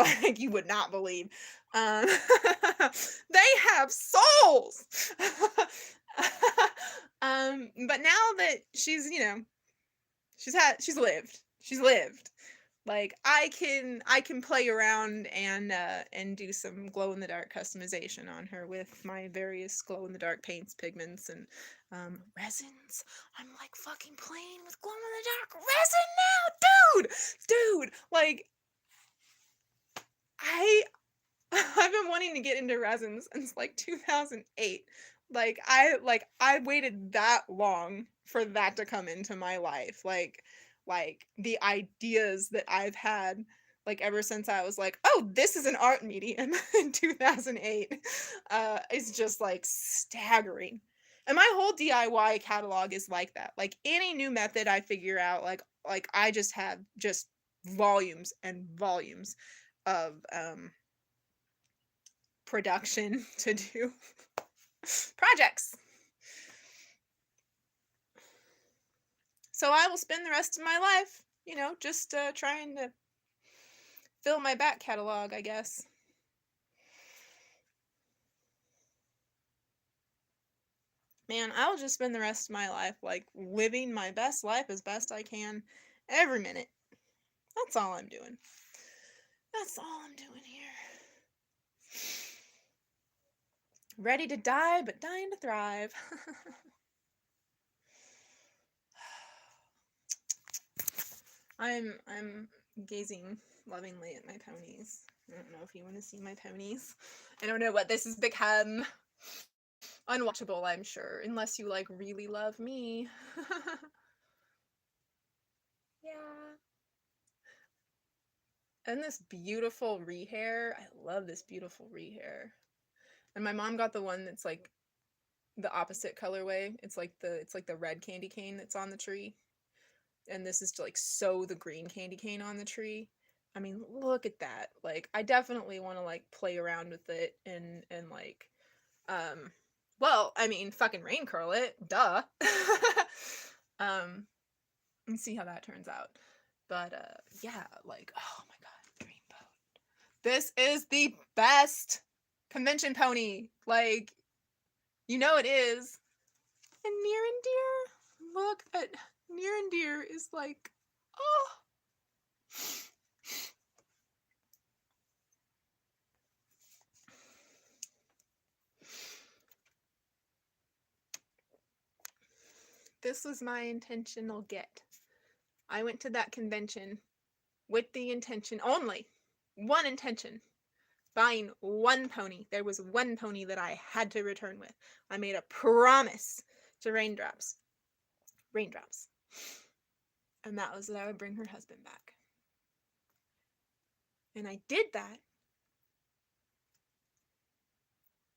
would not believe. Um, they have souls. But now that she's, she's lived. Like, I can play around and do some glow in the dark customization on her with my various glow in the dark paints, pigments, and resins. I'm like fucking playing with glow in the dark resin now, dude. Like, I've been wanting to get into resins since like 2008. I waited that long for that to come into my life. Like the ideas that I've had, like, ever since I was like, oh, this is an art medium in 2008, is just like staggering. And my whole DIY catalog is like that. Like, any new method I figure out, like I just have just volumes and volumes of production to do projects. So I will spend the rest of my life, just trying to fill my back catalog, I guess. Man, I'll just spend the rest of my life, like, living my best life as best I can every minute. That's all I'm doing. That's all I'm doing here. Ready to die, but dying to thrive. I'm gazing lovingly at my ponies. I don't know if you want to see my ponies. I don't know what this has become. Unwatchable, I'm sure, unless you, like, really love me. Yeah. And this beautiful rehair. I love this beautiful rehair. And my mom got the one that's like the opposite colorway. It's like the red candy cane that's on the tree. And this is to, like, sew the green candy cane on the tree. I mean, look at that. Like, I definitely want to, like, play around with it and like well, I mean, fucking rain curl it. Duh. And see how that turns out. But yeah, like, oh my god, dreamboat. This is the best convention pony. Like, it is. And Near and Dear, look at Near and Dear is like, oh. This was my intentional get. I went to that convention with the intention only, one intention, buying one pony. There was one pony that I had to return with. I made a promise to Raindrops. And that was that I would bring her husband back. And I did that.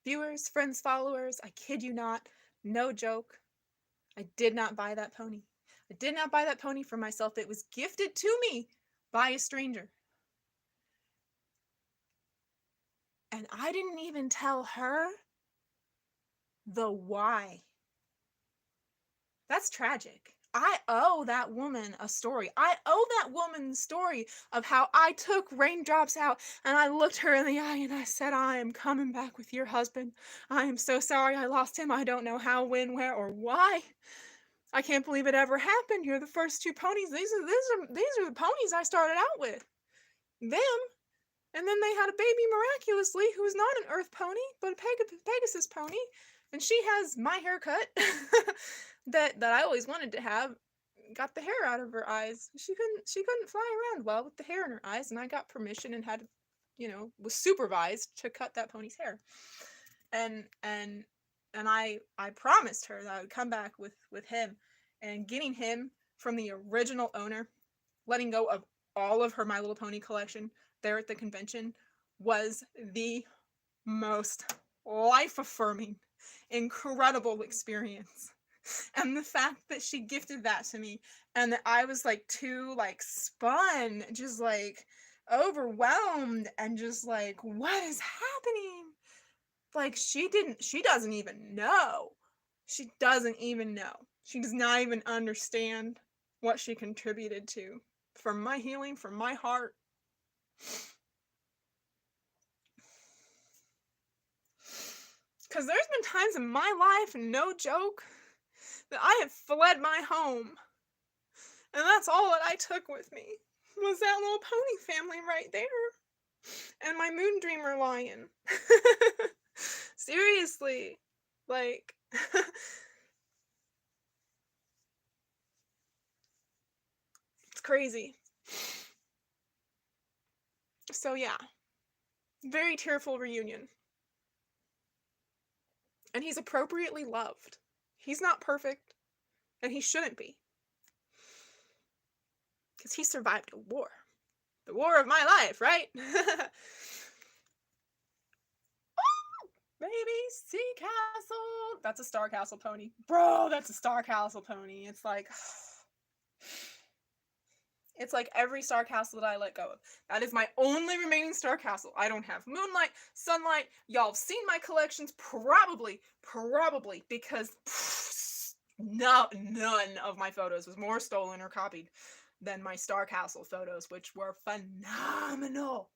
Viewers, friends, followers, I kid you not, no joke, I did not buy that pony. I did not buy that pony for myself. It was gifted to me by a stranger. And I didn't even tell her the why. That's tragic. I owe that woman a story. I owe that woman the story of how I took Raindrops out and I looked her in the eye and I said, I am coming back with your husband. I am so sorry I lost him. I don't know how, when, where, or why. I can't believe it ever happened. You're the first two ponies. These are the ponies I started out with. Them. And then they had a baby miraculously who is not an Earth pony, but a Pegasus pony. And she has my haircut that I always wanted to have. got the hair out of her eyes. She couldn't fly around well with the hair in her eyes, and I got permission and had, was supervised to cut that pony's hair. And I promised her that I would come back with him, and getting him from the original owner, letting go of all of her My Little Pony collection there at the convention was the most life-affirming, incredible experience. And the fact that she gifted that to me, and that I was like too like spun, just like overwhelmed, and just like, what is happening? Like she doesn't even know. She doesn't even know. She does not even understand what she contributed to from my healing, from my heart. Because there's been times in my life, no joke, that I have fled my home. And that's all that I took with me, was that little pony family right there. And my moon dreamer lion. Seriously. Like... it's crazy. So yeah. Very tearful reunion. And he's appropriately loved. He's not perfect, and he shouldn't be. Because he survived a war. The war of my life, right? Baby Sea Castle! That's a Star Castle pony. Bro, that's a Star Castle pony. It's like... it's like every Star Castle that I let go of. That is my only remaining Star Castle. I don't have Moonlight, Sunlight. Y'all have seen my collections, probably, because none of my photos was more stolen or copied than my Star Castle photos, which were phenomenal.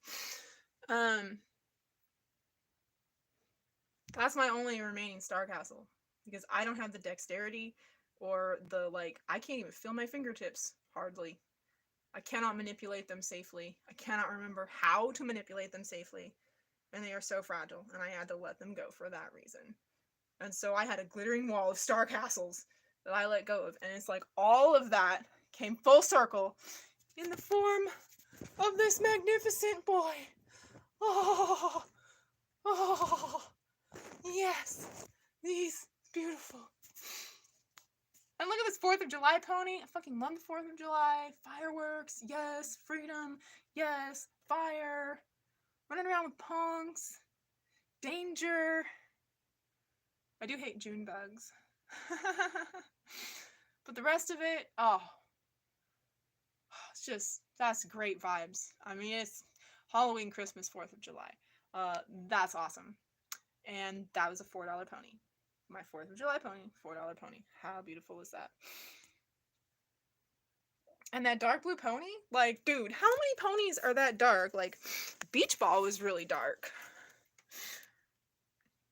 That's my only remaining Star Castle, because I don't have the dexterity or the, like, I can't even feel my fingertips, hardly. I cannot manipulate them safely. I cannot remember how to manipulate them safely. And they are so fragile, and I had to let them go for that reason. And so I had a glittering wall of Star Castles that I let go of. And it's like all of that came full circle in the form of this magnificent boy. Oh, oh, yes, these beautiful. And look at this 4th of July pony. I fucking love the 4th of July. Fireworks, yes. Freedom, yes. Fire. Running around with punks. Danger. I do hate June bugs. But the rest of it, oh. It's just, that's great vibes. I mean, it's Halloween, Christmas, 4th of July. That's awesome. And that was a $4 pony. My 4th of July pony, $4 pony. How beautiful is that? And that dark blue pony? Like, dude, how many ponies are that dark? Like, Beach Ball was really dark.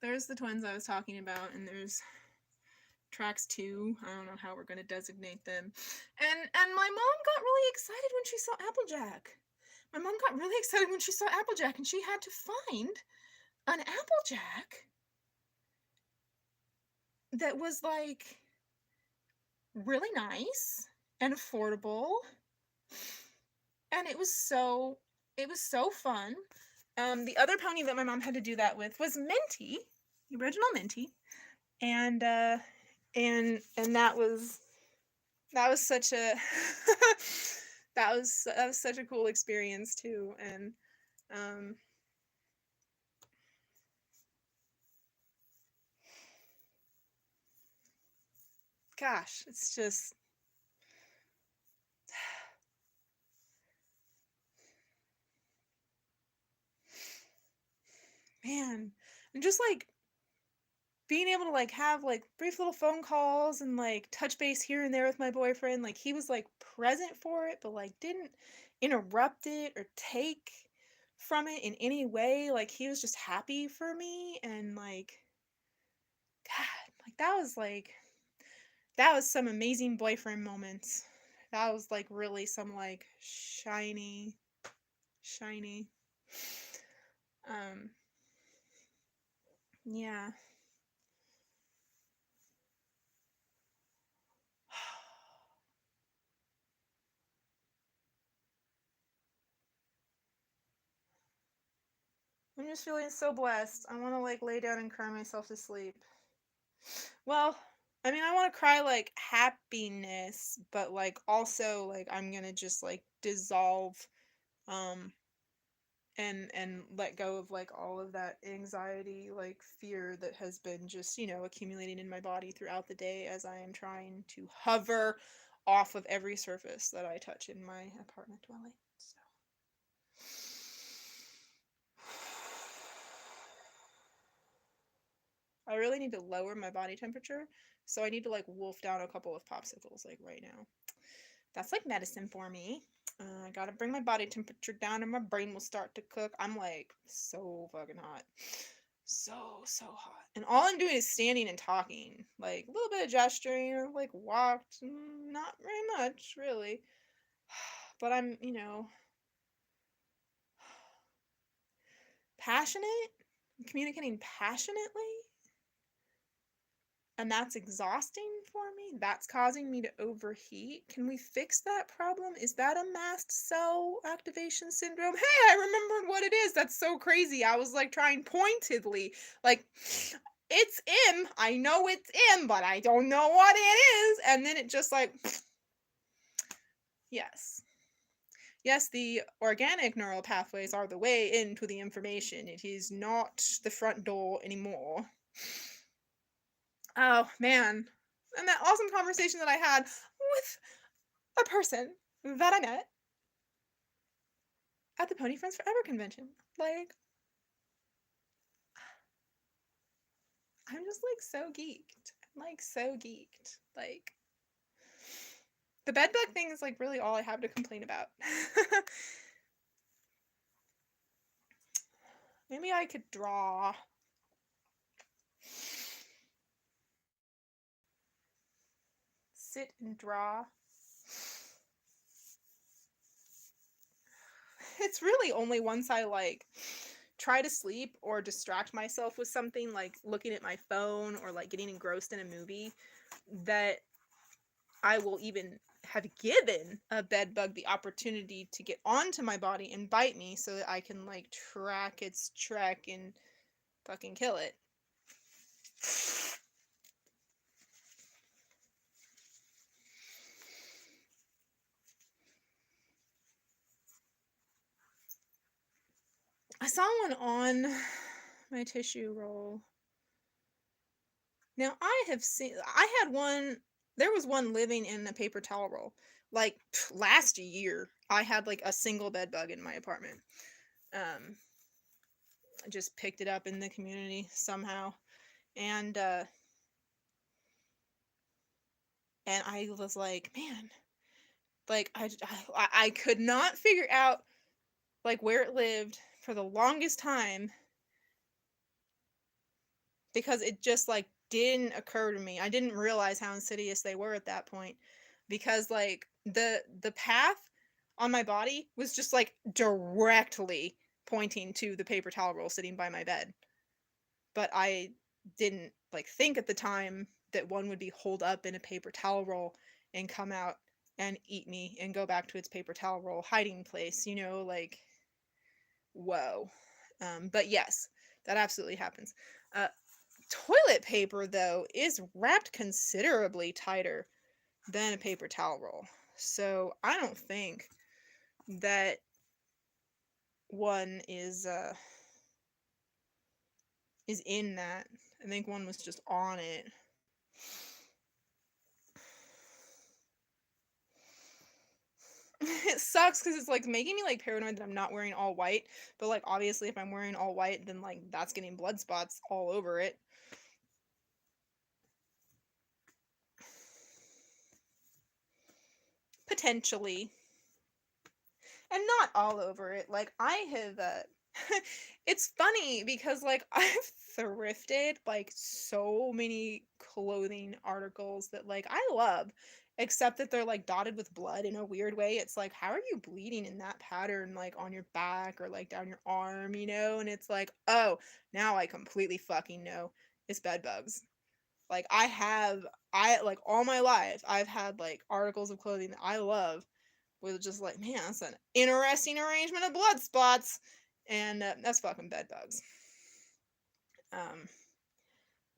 There's the twins I was talking about, and there's tracks 2. I don't know how we're going to designate them. And my mom got really excited when she saw Applejack. My mom got really excited when she saw Applejack, and she had to find an Applejack that was, like, really nice and affordable, and it was so fun. The other pony that my mom had to do that with was Minty, the original Minty, and that was such a that was such a cool experience too. And gosh, it's just, man, and just like being able to like have like brief little phone calls and like touch base here and there with my boyfriend. Like he was like present for it, but like didn't interrupt it or take from it in any way. Like he was just happy for me, and like, God, like that was some amazing boyfriend moments. That was like really some like shiny yeah. I'm just feeling so blessed. I want to like lay down and cry myself to sleep. Well, I mean, I want to cry like happiness, but like also like I'm gonna just like dissolve, um, and let go of like all of that anxiety, like fear that has been just, accumulating in my body throughout the day as I am trying to hover off of every surface that I touch in my apartment dwelling. So I really need to lower my body temperature, so I need to like wolf down a couple of popsicles like right now. That's like medicine for me. I gotta bring my body temperature down and my brain will start to cook. I'm like so fucking hot. So hot. And all I'm doing is standing and talking. Like a little bit of gesturing. I've like walked. Not very much, really. But I'm, passionate. I'm communicating passionately. And that's exhausting for me. That's causing me to overheat. Can we fix that problem? Is that a mast cell activation syndrome? Hey, I remembered what it is. That's so crazy. I was like trying pointedly. Like, it's M. I know it's M, but I don't know what it is. And then it just like, yes. Yes, the organic neural pathways are the way into the information. It is not the front door anymore. Oh, man. And that awesome conversation that I had with a person that I met at the Pony Friends Forever convention. Like, I'm just like so geeked. I'm like so geeked. Like, the bedbug thing is like really all I have to complain about. Maybe I could draw. Sit and draw. It's really only once I like try to sleep or distract myself with something like looking at my phone or like getting engrossed in a movie that I will even have given a bedbug the opportunity to get onto my body and bite me so that I can like track its trek and fucking kill it. I saw one on my tissue roll. Now I had one, there was one living in a paper towel roll. Like last year, I had like a single bed bug in my apartment. I just picked it up in the community somehow. And I was like, man, like I could not figure out like where it lived for the longest time because it just like didn't occur to me. I didn't realize how insidious they were at that point because like the path on my body was just like directly pointing to the paper towel roll sitting by my bed. But I didn't like think at the time that one would be holed up in a paper towel roll and come out and eat me and go back to its paper towel roll hiding place, like whoa. But yes, that absolutely happens. Toilet paper, though, is wrapped considerably tighter than a paper towel roll. So I don't think that one is in that. I think one was just on it. It sucks because it's like making me like paranoid that I'm not wearing all white, but like obviously if I'm wearing all white, then like that's getting blood spots all over it. Potentially. And not all over it. Like I have it's funny because like I've thrifted like so many clothing articles that like I love, except that they're like dotted with blood in a weird way. It's like, how are you bleeding in that pattern like on your back or like down your arm, and it's like, oh, now I completely fucking know it's bed bugs. Like I like all my life I've had like articles of clothing that I love with just like, man, that's an interesting arrangement of blood spots. And that's fucking bed bugs. Um,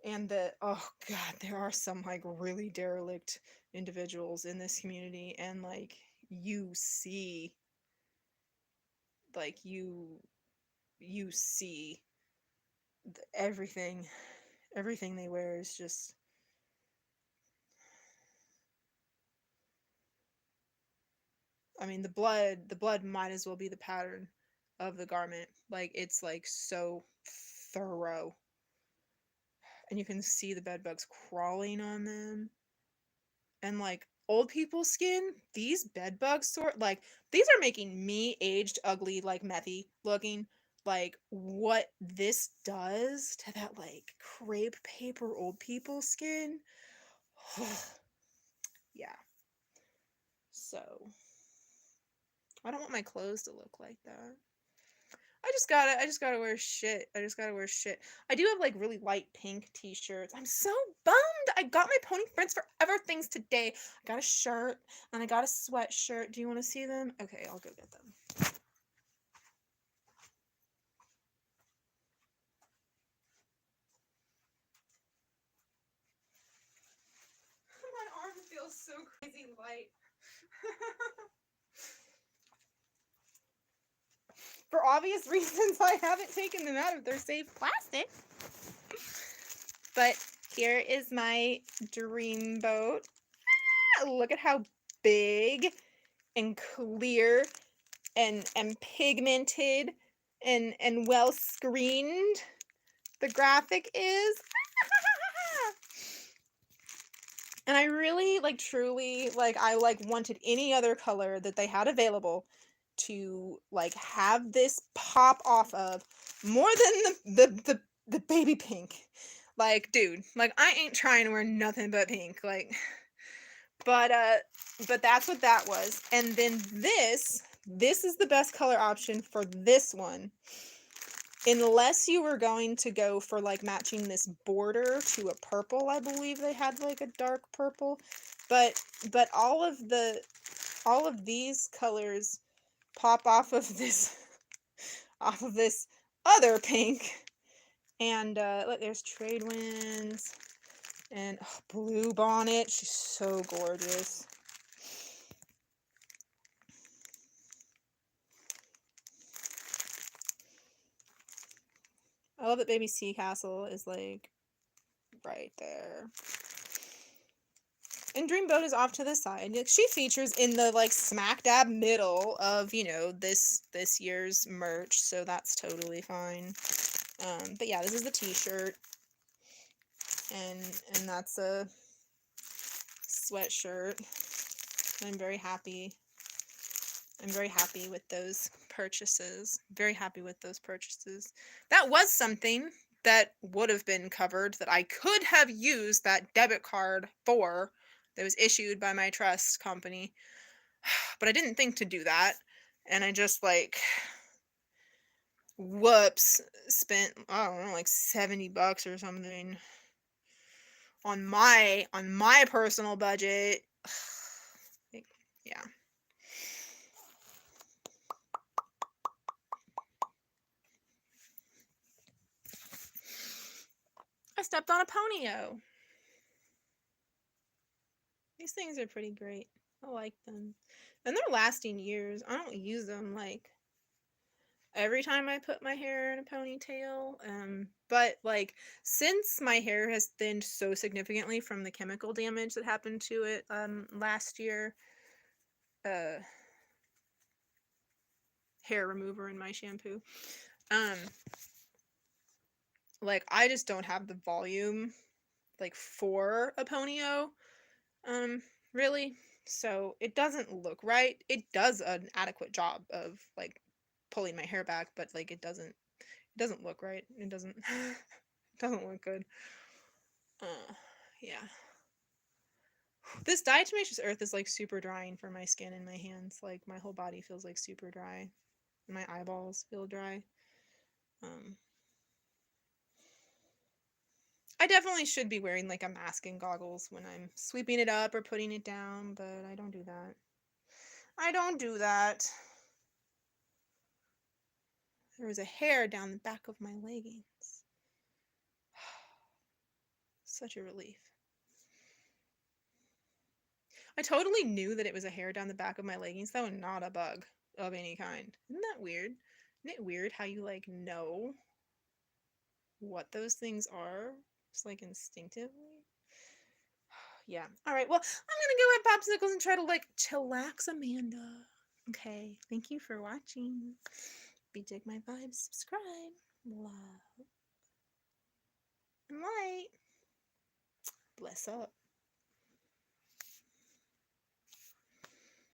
and oh god, there are some like really derelict individuals in this community, and like you see, like you see everything they wear is just, I mean, the blood might as well be the pattern of the garment. Like it's like so thorough, and you can see the bed bugs crawling on them. And like old people's skin, these bed bugs sort, like these are making me aged, ugly, like methy looking. Like what this does to that like crepe paper old people skin. Yeah. So I don't want my clothes to look like that. I just gotta wear shit. I just gotta wear shit. I do have like really light pink t-shirts. I'm so bummed. I got my Pony Friends Forever things today. I got a shirt and I got a sweatshirt. Do you want to see them? Okay, I'll go get them. My arm feels so crazy light. For obvious reasons, I haven't taken them out of their safe plastic. But here is my dream boat. Ah, look at how big and clear and pigmented and well screened the graphic is. And I really like truly like I like wanted any other color that they had available to like have this pop off of more than the baby pink. Like dude, like I ain't trying to wear nothing but pink. Like but that's what that was. And then this is the best color option for this one. Unless you were going to go for like matching this border to a purple, I believe they had like a dark purple. But all of these colors pop off of this other pink. And look, there's Trade Winds and Blue Bonnet. She's so gorgeous. I love that Baby Sea Castle is like right there. And Dreamboat is off to the side. She features in the like smack dab middle of, you know, this year's merch, so that's totally fine. But yeah, this is the t-shirt. And that's a sweatshirt. I'm very happy. I'm very happy with those purchases. Very happy with those purchases. That was something that would have been covered that I could have used that debit card for that was issued by my trust company. But I didn't think to do that. And I just like whoops spent, I don't know, like $70 or something on my personal budget. Yeah. I stepped on a ponyo. These things are pretty great. I like them. And they're lasting years. I don't use them like every time I put my hair in a ponytail. But like since my hair has thinned so significantly from the chemical damage that happened to it last year, hair remover in my shampoo. Like I just don't have the volume like for a ponyo. Really. So it doesn't look right. It does an adequate job of like pulling my hair back, but like it doesn't look right. It doesn't it doesn't look good. Yeah. This diatomaceous earth is like super drying for my skin and my hands. Like my whole body feels like super dry. My eyeballs feel dry. I definitely should be wearing like a mask and goggles when I'm sweeping it up or putting it down, but I don't do that. I don't do that. There was a hair down the back of my leggings. Such a relief. I totally knew that it was a hair down the back of my leggings, though, and not a bug of any kind. Isn't that weird? Isn't it weird how you, like, know what those things are? Just, like, instinctively? Yeah. Alright, well, I'm gonna go have popsicles and try to, like, chillax Amanda. Okay, thank you for watching. Be Dig My Vibes, subscribe, love, and light. Bless up.